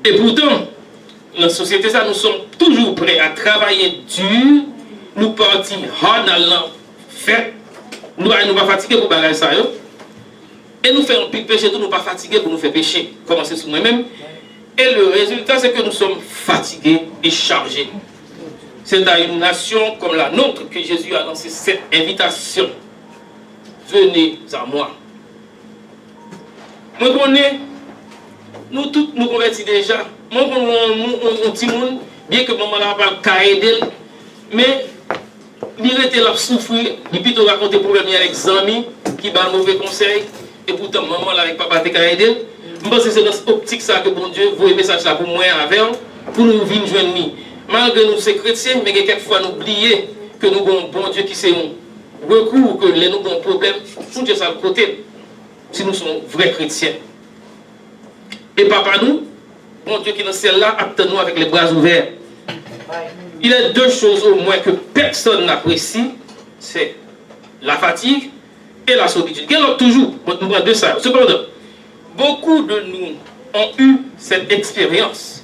Et pourtant, dans la société, ça, nous sommes toujours prêts à travailler dur, nous partir hard dans l'enfer, nous ne pas fatiguer pour bagager ça. Et nous faisons un pile péché, nous ne pas fatiguer pour nous faire pécher. Commencer sur nous-mêmes. Et le résultat, c'est que nous sommes fatigués et chargés. C'est dans une nation comme la nôtre que Jésus a lancé cette invitation. Venez à moi. Moi, je connais, nous tous nous convertis déjà. Moi, on petit monde, bien que maman n'a pas aider, mais il était là souffrir, il plutôt raconter problème avec des amis qui donnent mauvais conseils, et pourtant maman là avec papa t'es aider. Je pense que c'est dans cette optique ça que bon Dieu voit un message là pour moi avec pour nous venir joindre nous. Malgré nous sommes chrétiens, mais quelquefois nous oublions que nous avons un bon Dieu qui c'est un recours, que nous avons un problème, pour Dieu ça le côté, si nous sommes vrais chrétiens. Et papa nous, bon Dieu qui est dans celle-là, attend-nous avec les bras ouverts. Il y a deux choses au moins que personne n'apprécie, c'est la fatigue et la solitude. Il y a toujours, nous avons deux ça. Cependant, beaucoup de nous ont eu cette expérience.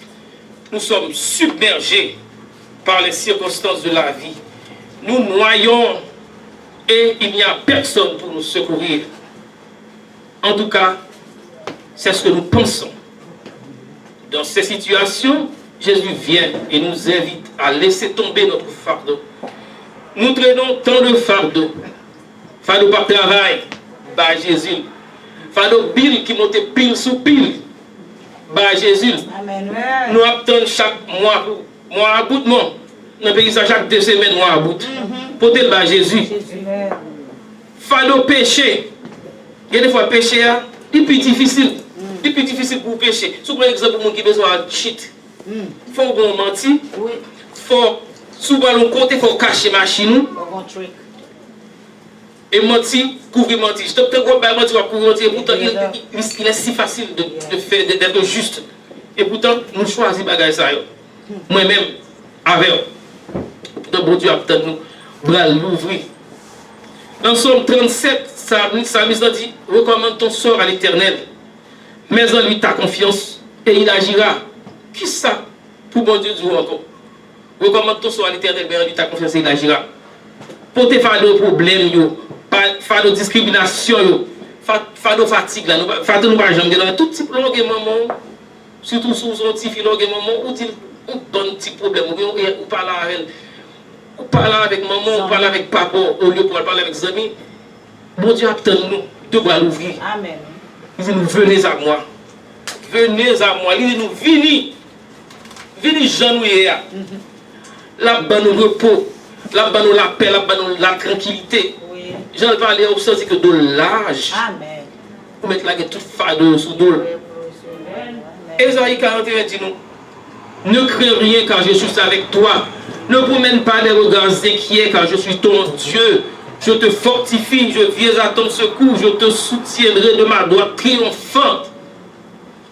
Nous sommes submergés par les circonstances de la vie. nous noyons et il n'y a personne pour nous secourir. En tout cas, c'est ce que nous pensons. Dans ces situations, Jésus vient et nous invite à laisser tomber notre fardeau. Nous traînons tant de fardeaux. Fardeau par travail, par Jésus. Fardeau pile qui monte pile sous pile, par Jésus. Nous attendons chaque mois à bout de monde. Dans le pays, chaque 2 semaines, mois à bout. Pour tel par Jésus. Fardeau péché. Il y a des fois péché, c'est plus difficile. C'est plus difficile pour pécher. Si vous prenez l'exemple de gens qui ont besoin de cheat, il faut mentir. Il faut souvent le côté, il faut cacher ma machine. Et mentir, couvrir mentir. Je te vois pas mentir, couvrir mentir. Et pourtant, il est si facile de faire, d'être juste. Et pourtant, nous choisissons bagage ça. Moi-même, avec le bon Dieu attend nous, bras l'ouvrir. Dans Somme 37, Psalmiste dit, recommande ton sort à l'Éternel, mets en lui ta confiance et il agira. Qui ça pour bon Dieu dire encore? Recommande ton sort à l'Éternel, mets en lui ta confiance et il agira. Pour te faire des problèmes, faire des discriminations, faire des fatigues, faire des nous tout type de maman, surtout sous son petit fil, maman, où on donne un petit problème, ou parle avec elle. On parle avec maman, on parle avec papa, au lieu de parler avec les amis. Bon Dieu attend nous, de bras l'ouvrir. Amen. Il dit nous venez à moi. Venez à moi. Il dit nous venez. Venez genouiller. Là bas nous repos. Là bas nous la paix, là bas nous la tranquillité. J'en parlais au sens que de l'âge. Amen. Pour mettre la toute fardeau sous dos. Ésaïe 41 dit nous. Ne crains rien car je suis avec toi. Ne promène pas des regards inquiets car je suis ton Dieu. Je te fortifie, je viens à ton secours, je te soutiendrai de ma droite triomphante.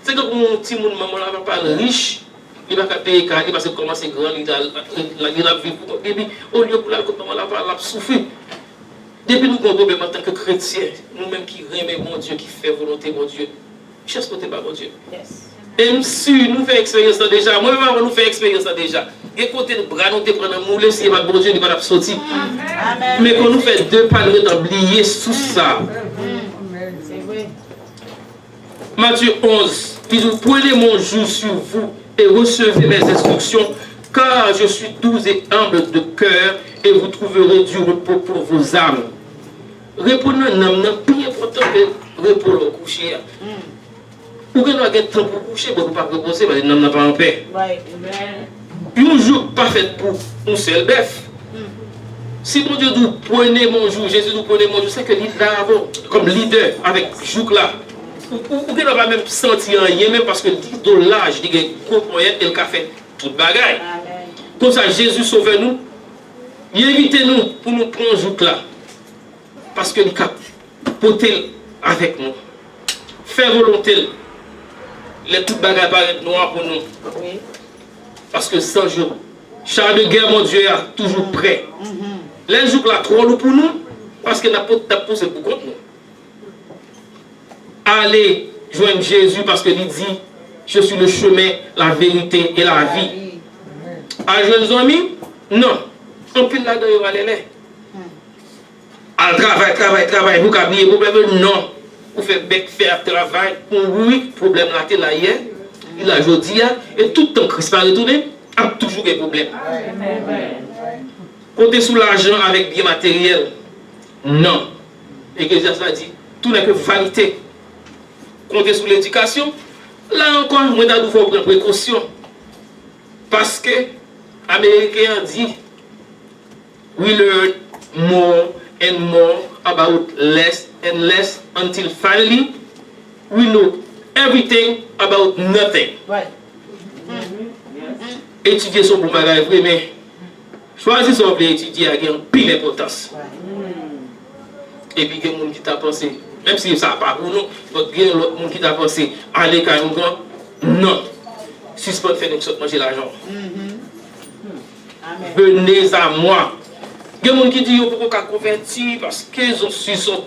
C'est que mon petit monde, maman, là, va pas riche, il va pas payer car parce que comment c'est grand, il a vu. Et puis, au lieu de la maman, là, va souffrir. Depuis nous avons un problème en tant que chrétiens, nous-mêmes qui aimons mon Dieu, qui fait volonté, mon Dieu. Chasse côté par mon Dieu. Yes. Et si nous faisons expérience déjà, moi-même, nous faisons expérience déjà. Et côté de bras, nous te prenons un moule, si bon Dieu, il va sortir. Mais quand nous faisons 2 pas, nous oublier sous ça. C'est vrai. Matthieu 11, il dit, prenez mon joug sur vous et recevez mes instructions, car je suis doux et humble de cœur, et vous trouverez du repos pour vos âmes. Répondez à un homme, plus important que repos au coucher. Ou que nous avons temps pour coucher, pour ne pas reposer, parce que nous n'avons pas en paix. Un jour pas fait pour un seul bœuf. Si mon Dieu nous prenez mon jour, Jésus nous prenez mon jour, c'est que l'île là avant, comme leader, avec jour là. Ou que nous va même sentir rien, même parce que de l'âge, il y a un et le café, toute bagaille. Comme ça, Jésus sauve nous. Il invite nous pour nous prendre jour là. Parce que nous porter avec nous. Faire volonté. Les toutes bagailles paraissent noires pour nous. Parce que 100 jours, char de guerre, mon Dieu, est toujours prêt. Les jours là, trop lourd pour nous, parce que n'a pas posé pour contre nous. Allez joindre Jésus parce qu'il dit, je suis le chemin, la vérité et la vie. À joindre nos amis? Non. On peut là-dedans, il va aller là. À travail, vous avez problème? Non. Vous faites faire travail, oui, problème là, c'est là hier. Il a aujourd'hui, et tout le temps, Christ va retourner, a toujours des problèmes. Comptez sur l'argent avec bien matériel. Non. Ecclésiaste a dit, tout n'est que vanité. Comptez sur l'éducation. Là encore, moi, il faut prendre précaution. Parce que, les Américains disent, we learn more and more about less and less until finally we know everything about nothing. Right. Étudier son bon bagage, mais choisir son pour étudier a une pile d'importance. Et puis, il y a des gens qui t'a pensé, même si ça n'a pas pour nous, il y a des gens qui t'a pensé, allez, quand même, non. Suspend faire une chose, manger l'argent. Venez à moi. Il y a des gens qui disent, pourquoi qu'on convertir parce qu'ils sont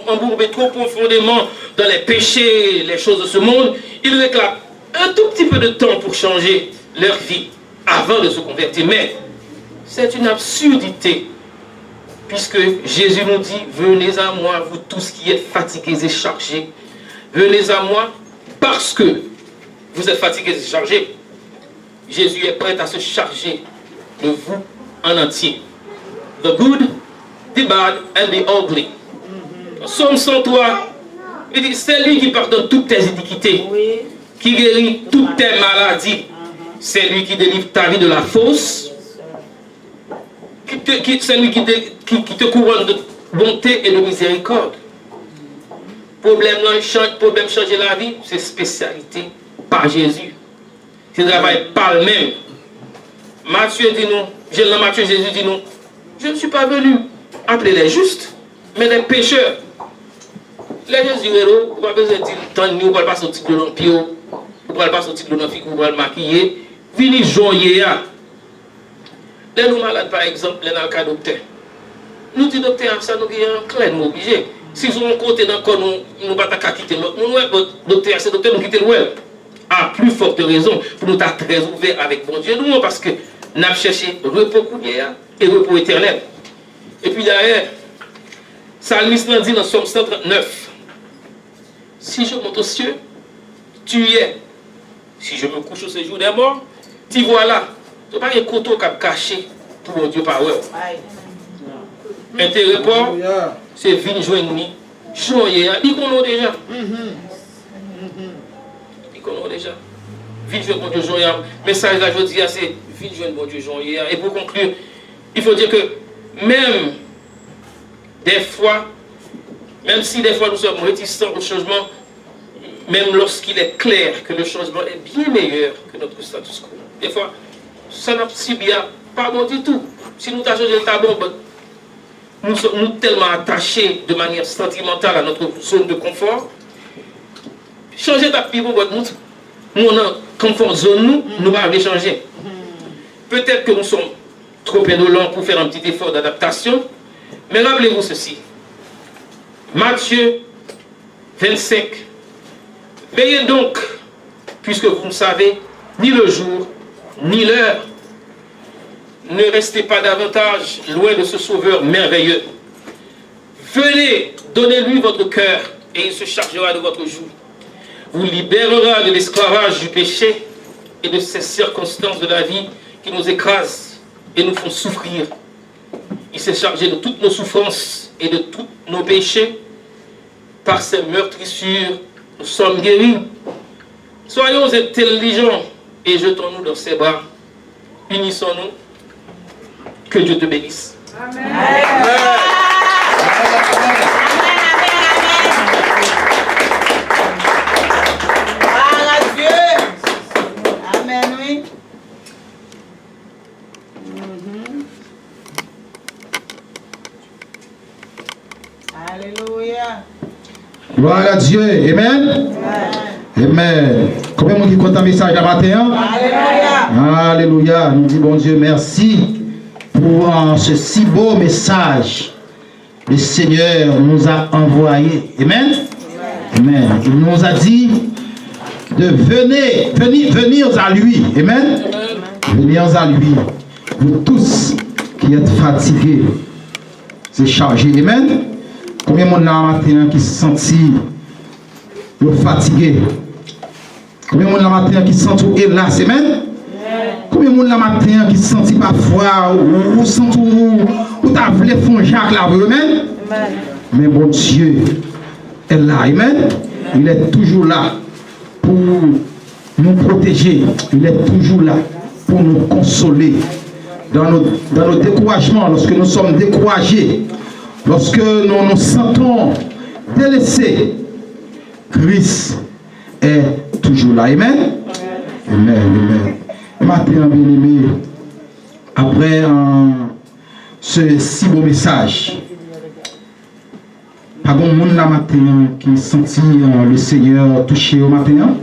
embourbés trop profondément dans les péchés, les choses de ce monde. Ils réclament un tout petit peu de temps pour changer leur vie avant de se convertir. Mais c'est une absurdité puisque Jésus nous dit, venez à moi, vous tous qui êtes fatigués et chargés. Venez à moi parce que vous êtes fatigués et chargés. Jésus est prêt à se charger de vous en entier. The good, the bad and the ugly. Psaume 103, il dit, c'est lui qui pardonne toutes tes iniquités, qui guérit toutes tes maladies. C'est lui qui délivre ta vie de la fausse. C'est lui qui te couronne de bonté et de miséricorde. Problème changer la vie, c'est spécialité par Jésus. C'est travail par le même. Matthieu dit nous, dans Matthieu, Jésus dit nous, je ne suis pas venu appeler les justes, mais les pécheurs. Les gens disent, vous n'avez pas besoin de dire, tant nous, vous ne pas sortir de l'empire, vous ne pas sortir de l'empire, vous ne maquiller, venez joyer. Les nous malades, par exemple, les dans le cas docteur. Nous disons, docteur, ça nous est clair, nous obligés. Si nous sommes côté dans le corps, nous ne pouvons pas quitter l'autre. Nous, docteur, c'est docteur, nous quitter l'ouest. À plus forte raison, pour nous être très ouverts avec bon Dieu, nous, parce que nous avons cherché repos couillère et repos éternel. Et puis derrière, Salmiste dit dans Psaume 139, si je monte aux cieux, tu y es. Si je me couche au séjour des morts, tu vois là. Tu n'as pas un couteau qui a caché pour mon Dieu par eux. Intérêt pas, c'est venir joindre nous. Joyer, il connaît déjà. Il connaît déjà. Venir joindre mon Dieu joyer. Message là, je dis, c'est venir joindre mon Dieu joyer. Et pour conclure, il faut dire que même des fois, même si des fois nous sommes réticents au changement, même lorsqu'il est clair que le changement est bien meilleur que notre status quo. Des fois, ça n'a pas bon du tout. Si nous avons changé le tableau, nous sommes tellement attachés de manière sentimentale à notre zone de confort. Changer ta vie, nous on a confort zone, nous allons changer. Peut-être que nous sommes trop indolents pour faire un petit effort d'adaptation, mais rappelez-vous ceci. Matthieu 25. Veillez donc, puisque vous ne savez ni le jour, ni l'heure. Ne restez pas davantage loin de ce Sauveur merveilleux. Venez, donnez-lui votre cœur, et il se chargera de votre joug. Vous libérera de l'esclavage du péché et de ces circonstances de la vie qui nous écrasent et nous font souffrir. Il s'est chargé de toutes nos souffrances et de tous nos péchés. Par ses meurtrissures, nous sommes guéris. Soyons intelligents et jetons-nous dans ses bras. Unissons-nous. Que Dieu te bénisse. Amen. Gloire à Dieu. Amen, oui. Alléluia. Gloire à Dieu. Amen. Amen. Combien de monde qui compte un message à matin? Alléluia. Alléluia. Nous disons bon Dieu merci pour ce si beau message. Le Seigneur nous a envoyé. Amen. Amen. Il nous a dit de venir à lui. Amen. Venir à lui. Vous tous qui êtes fatigués, c'est chargé. Amen. Combien de monde là matin qui se sentit fatigué? Combien de monde là matin qui se sent hélas? Amen. Combien de monde là matin qui se sent parfois ou sent ou t'as voulu faire Jacques là, amen. Mais bon Dieu est là, amen. Il est toujours là pour nous protéger. Il est toujours là pour nous consoler dans nos découragements, lorsque nous sommes découragés, lorsque nous nous sentons délaissés. Christ est toujours là, amen. Amen, amen. Et maintenant, bien aimé, après ce si beau message, pas grand monde là matin qui sentit le Seigneur touché au matin.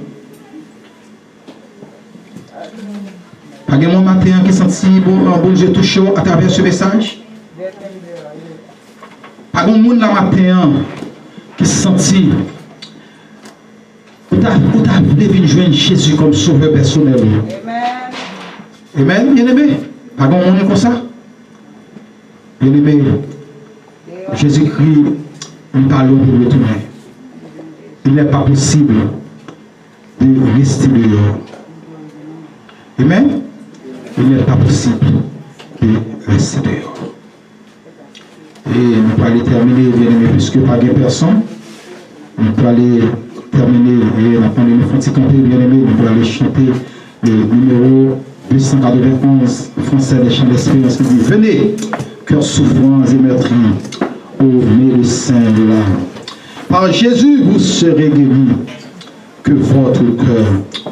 Pas grand monde matin qui sentit bon Dieu touché à travers ce message. Pas grand monde là matin qui sentit ou t'as voulu joindre Jésus comme sauveur personnel. Amen, bien aimé. Pas grand monde comme ça. Bien aimé. Jésus-Christ nous parle pour retourner. Il n'est pas possible de rester dehors. Amen. Il n'est pas possible de rester dehors. Et nous allons terminer, bien aimé, puisque pas de personne. Nous allons terminer et nous allons nous faire camper, bien aimé, nous allons chanter le numéro 291 français des chants d'espérance qui dit: venez, cœur souffrant et meurtri, ô médecin de l'âme. Par Jésus, vous serez guéris, que votre cœur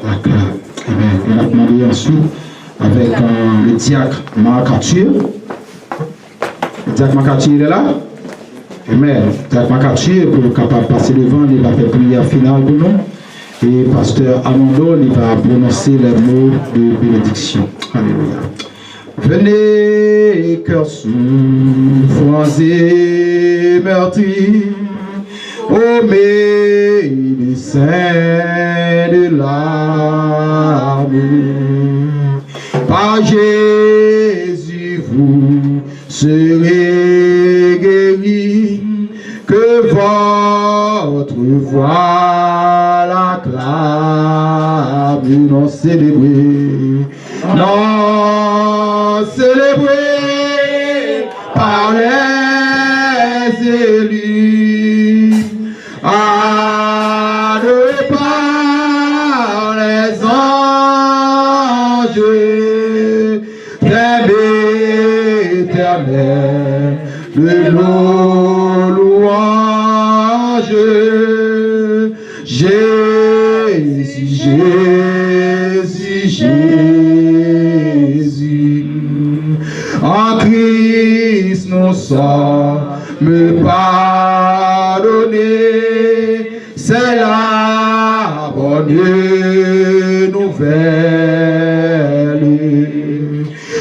l'acclame. Amen. Et on a demandé ensuite avec le diacre Marc Arthur. Le diacre Marc Arthur, il est là? Amen. Le diacre Marc Arthur, pour capable de passer devant, il va faire prière finale pour nous. Et pasteur Amando, il va prononcer les mots de bénédiction. Alléluia. Venez, cœurs souffrants et meurtris, ô médecin de l'âme, par Jésus vous serez guéris, que votre voix l'acclame. Non célébré, non célébré par les élus, adoré par les anges, très éternel de nos louanges. Jésus, Jésus, Jésus, en Christ nous sommes pardonnés, c'est la bonne nouvelle.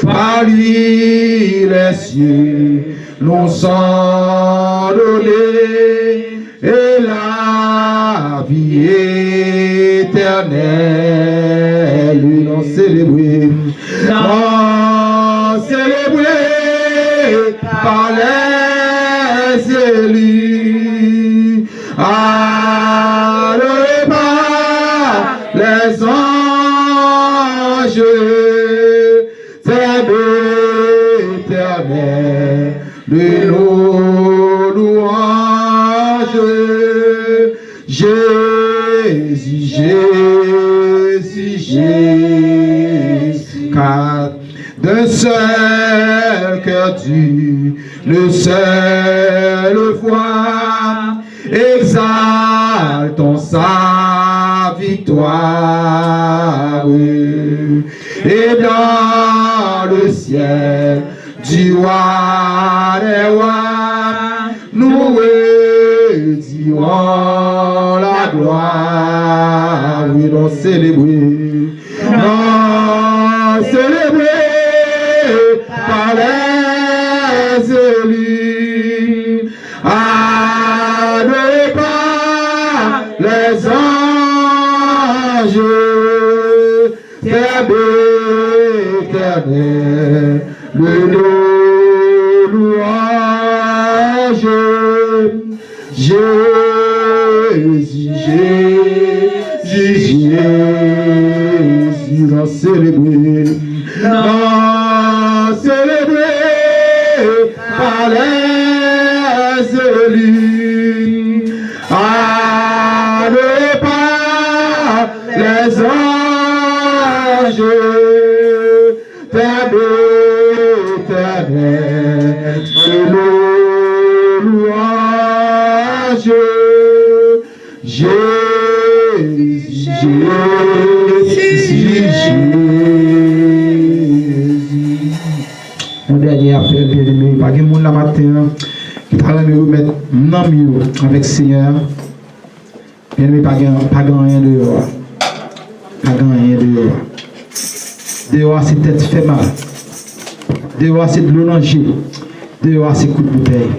Par lui les cieux nous sont donnés et la vie éternelle. Non célébré, non célébré par les élus, adoré par les anges, c'est éternel de nos louanges. Jésus, Jésus, Jésus, car d'un seul cœur tu, le seul foi, exaltons sa victoire. Et dans le ciel du roi des rois, nous redirons la gloire. Oui, non célébrer, non célébrer par les élus, adorés par les anges, c'est éternel de nos louanges. Jésus, Jésus, Jésus, non célébré, non célébré par les élus, adoré par les anges, éternel de nos louanges. Jésus, Jésus, Jésus. Mon dernier appel, bien aimé, pas de monde la matin qui parle de remettre non mieux avec Seigneur. Bien aimé, pas grand rien dehors. Pas grand rien dehors. Dehors, c'est tête fait mal. Dehors, c'est de l'eau danger. Dehors, c'est coup de bouteille.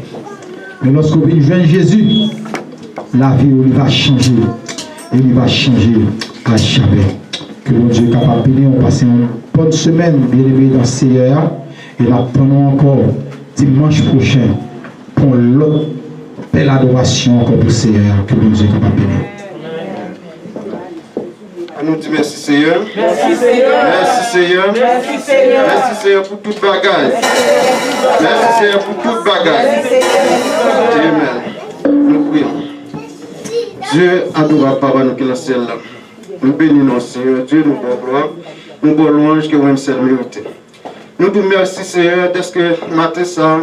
Mais lorsqu'on vient joindre Jésus, la vie il va changer. Et il va changer à jamais. Que mon Dieu est capable de bénir. On passe une bonne semaine, bien aimé, dans Seigneur. Et nous attendons encore dimanche prochain pour l'autre belle adoration encore pour Seigneur que nous sommes capables de bénir. Nous disons merci Seigneur. Merci Seigneur. Merci Seigneur. Merci Seigneur. Merci Seigneur pour toute bagaille. Merci Seigneur pour toute bagaille. Amen. Nous prions. Dieu adorable Papa nous qui est dans le ciel là. Nous bénissons Seigneur. Dieu nous donne gloire. Nous bonne louange que vous seul mérité. Nous vous remercions Seigneur parce que matin ça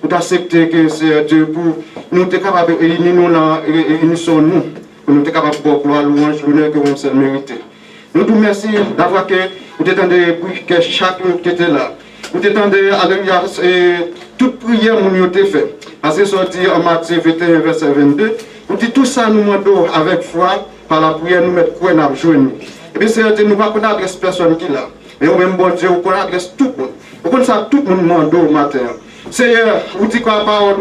nous accepté que Seigneur Dieu pour nous être capable de réunir nous là réunissons nous. Pour nous être capables de gloire, louange, l'honneur que vous seul mérité. Nous vous remercions d'avoir que vous attendez que chacun qui était là. Vous attendez alléluia toute prière nous avons fait. Parce que sorti en Matthieu 21 verset 22, vous dites tout ça nous demandons avec foi par la prière nous mettre quoi dans journée. Et bien c'est nous ne pas adresser personne qui là. Mais au même bon Dieu, on adresse tout le monde. Vous connaissez ça tout le monde demande au matin. Seigneur, vous dites quoi parole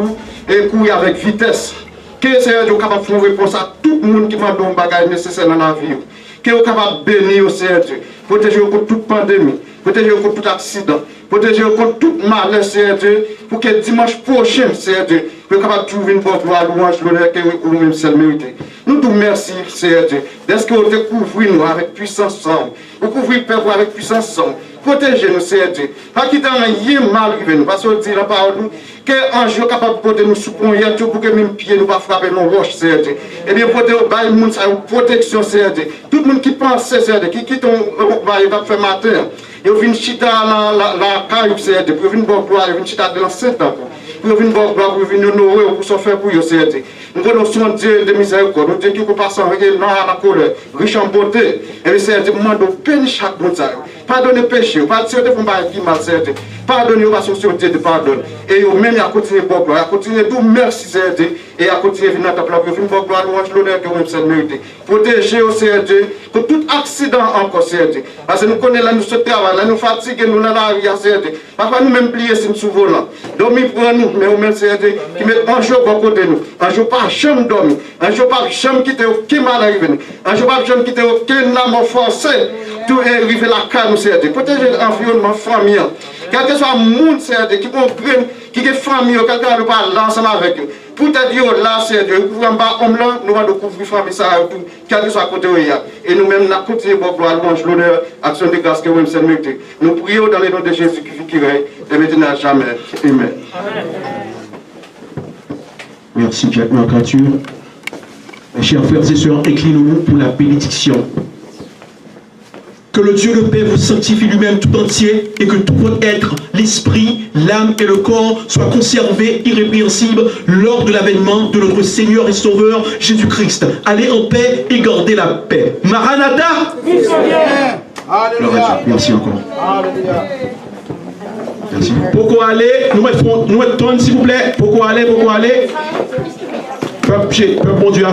et courir avec vitesse. Que Seigneur Dieu capable de faire une réponse à tout le monde qui m'a donné un bagage nécessaire dans la vie. Que vous capable de bénir au Seigneur Dieu. Protéger contre toute pandémie. Protéger contre tout accident. Protéger contre tout malheur, Seigneur Dieu. Pour que dimanche prochain, Seigneur Dieu, vous capable de trouver une bonne gloire, louange, l'honneur que vous-même seul méritez. Nous vous remercions, Seigneur Dieu. Est-ce que vous découvrez nous avec puissance sans vous couvrez le peuple avec puissance sans protégez-nous, Seigneur Dieu. Pas quitter rien mal arrivé nous. Parce que dit la parole nous que ange est capable de porter nous sous pour que même pieds nous pas frapper nos roches, Seigneur Dieu. Et bien protéger le monde ça une protection, Seigneur Dieu. Tout le monde qui pense, Seigneur Dieu, qui quitte il va faire matin. Il vient chita la caille, Seigneur Dieu. Pour venir voir gloire, il vient chita dans Saint-Temple. Pour venir voir gloire, pour venir honorer, pour s'en faire pour eux, Seigneur Dieu. Nous connaissons Dieu de miséricorde, nous Dieu qui peut passer en règle dans la colère, riche en beauté. Et bien, Seigneur Dieu, nous demandons peine chaque monde. Pardonnez péché, pas de pour pas qui mal, Seigneur Dieu. Pardonnez aux associations de pardon. Et au même, il a continué pour gloire, il a continué tout, merci, Seigneur Dieu. Et il a continué à venir à ta place, pour venir pour gloire, louange, l'honneur que vous avez mérité. Protégez au Seigneur Dieu, pour tout accident encore, Seigneur Dieu. Parce que nous connaissons là, nous ce travail, là, nous fatigués, nous dans la rue, Seigneur Dieu. Parfois, nous même plier si nous souvent là. Dormir pour nous, mais au même, Seigneur Dieu, qui met un jour à côté nous. Un jour pas jamais dormir. Un jour pas jamais quitter aucun mal arrivé. Un jour pas jamais quitter aucun âme forcé. Tout est arrivé la canne, Seigneur Dieu. Protégez l'environnement familial. Quel que soit le monde, Seigneur Dieu, qui comprenne, qui est famille, quelqu'un ne parle ensemble avec eux. Pour te dire là, Seigneur Dieu, nous avons là, nous allons couvrir la famille, quel que soit côté où il y a. Et nous-mêmes, nous continuons pour gloire, louange, l'honneur, action de grâce que vous avez mérité. Nous prions dans le nom de Jésus qui règne, et maintenant à jamais. Amen. Merci, Jacques Marcature. Mes chers frères et sœurs, inclinons-nous pour la bénédiction. Que le Dieu le Père vous sanctifie lui-même tout entier et que tout votre être, l'esprit, l'âme et le corps soient conservés irrépréhensibles lors de l'avènement de notre Seigneur et Sauveur Jésus-Christ. Allez en paix et gardez la paix. Maranatha! Alléluia. Merci encore. Alléluia. Merci. Pourquoi aller? Nous mettons s'il vous plaît. Pourquoi aller? Peuple, bon Dieu.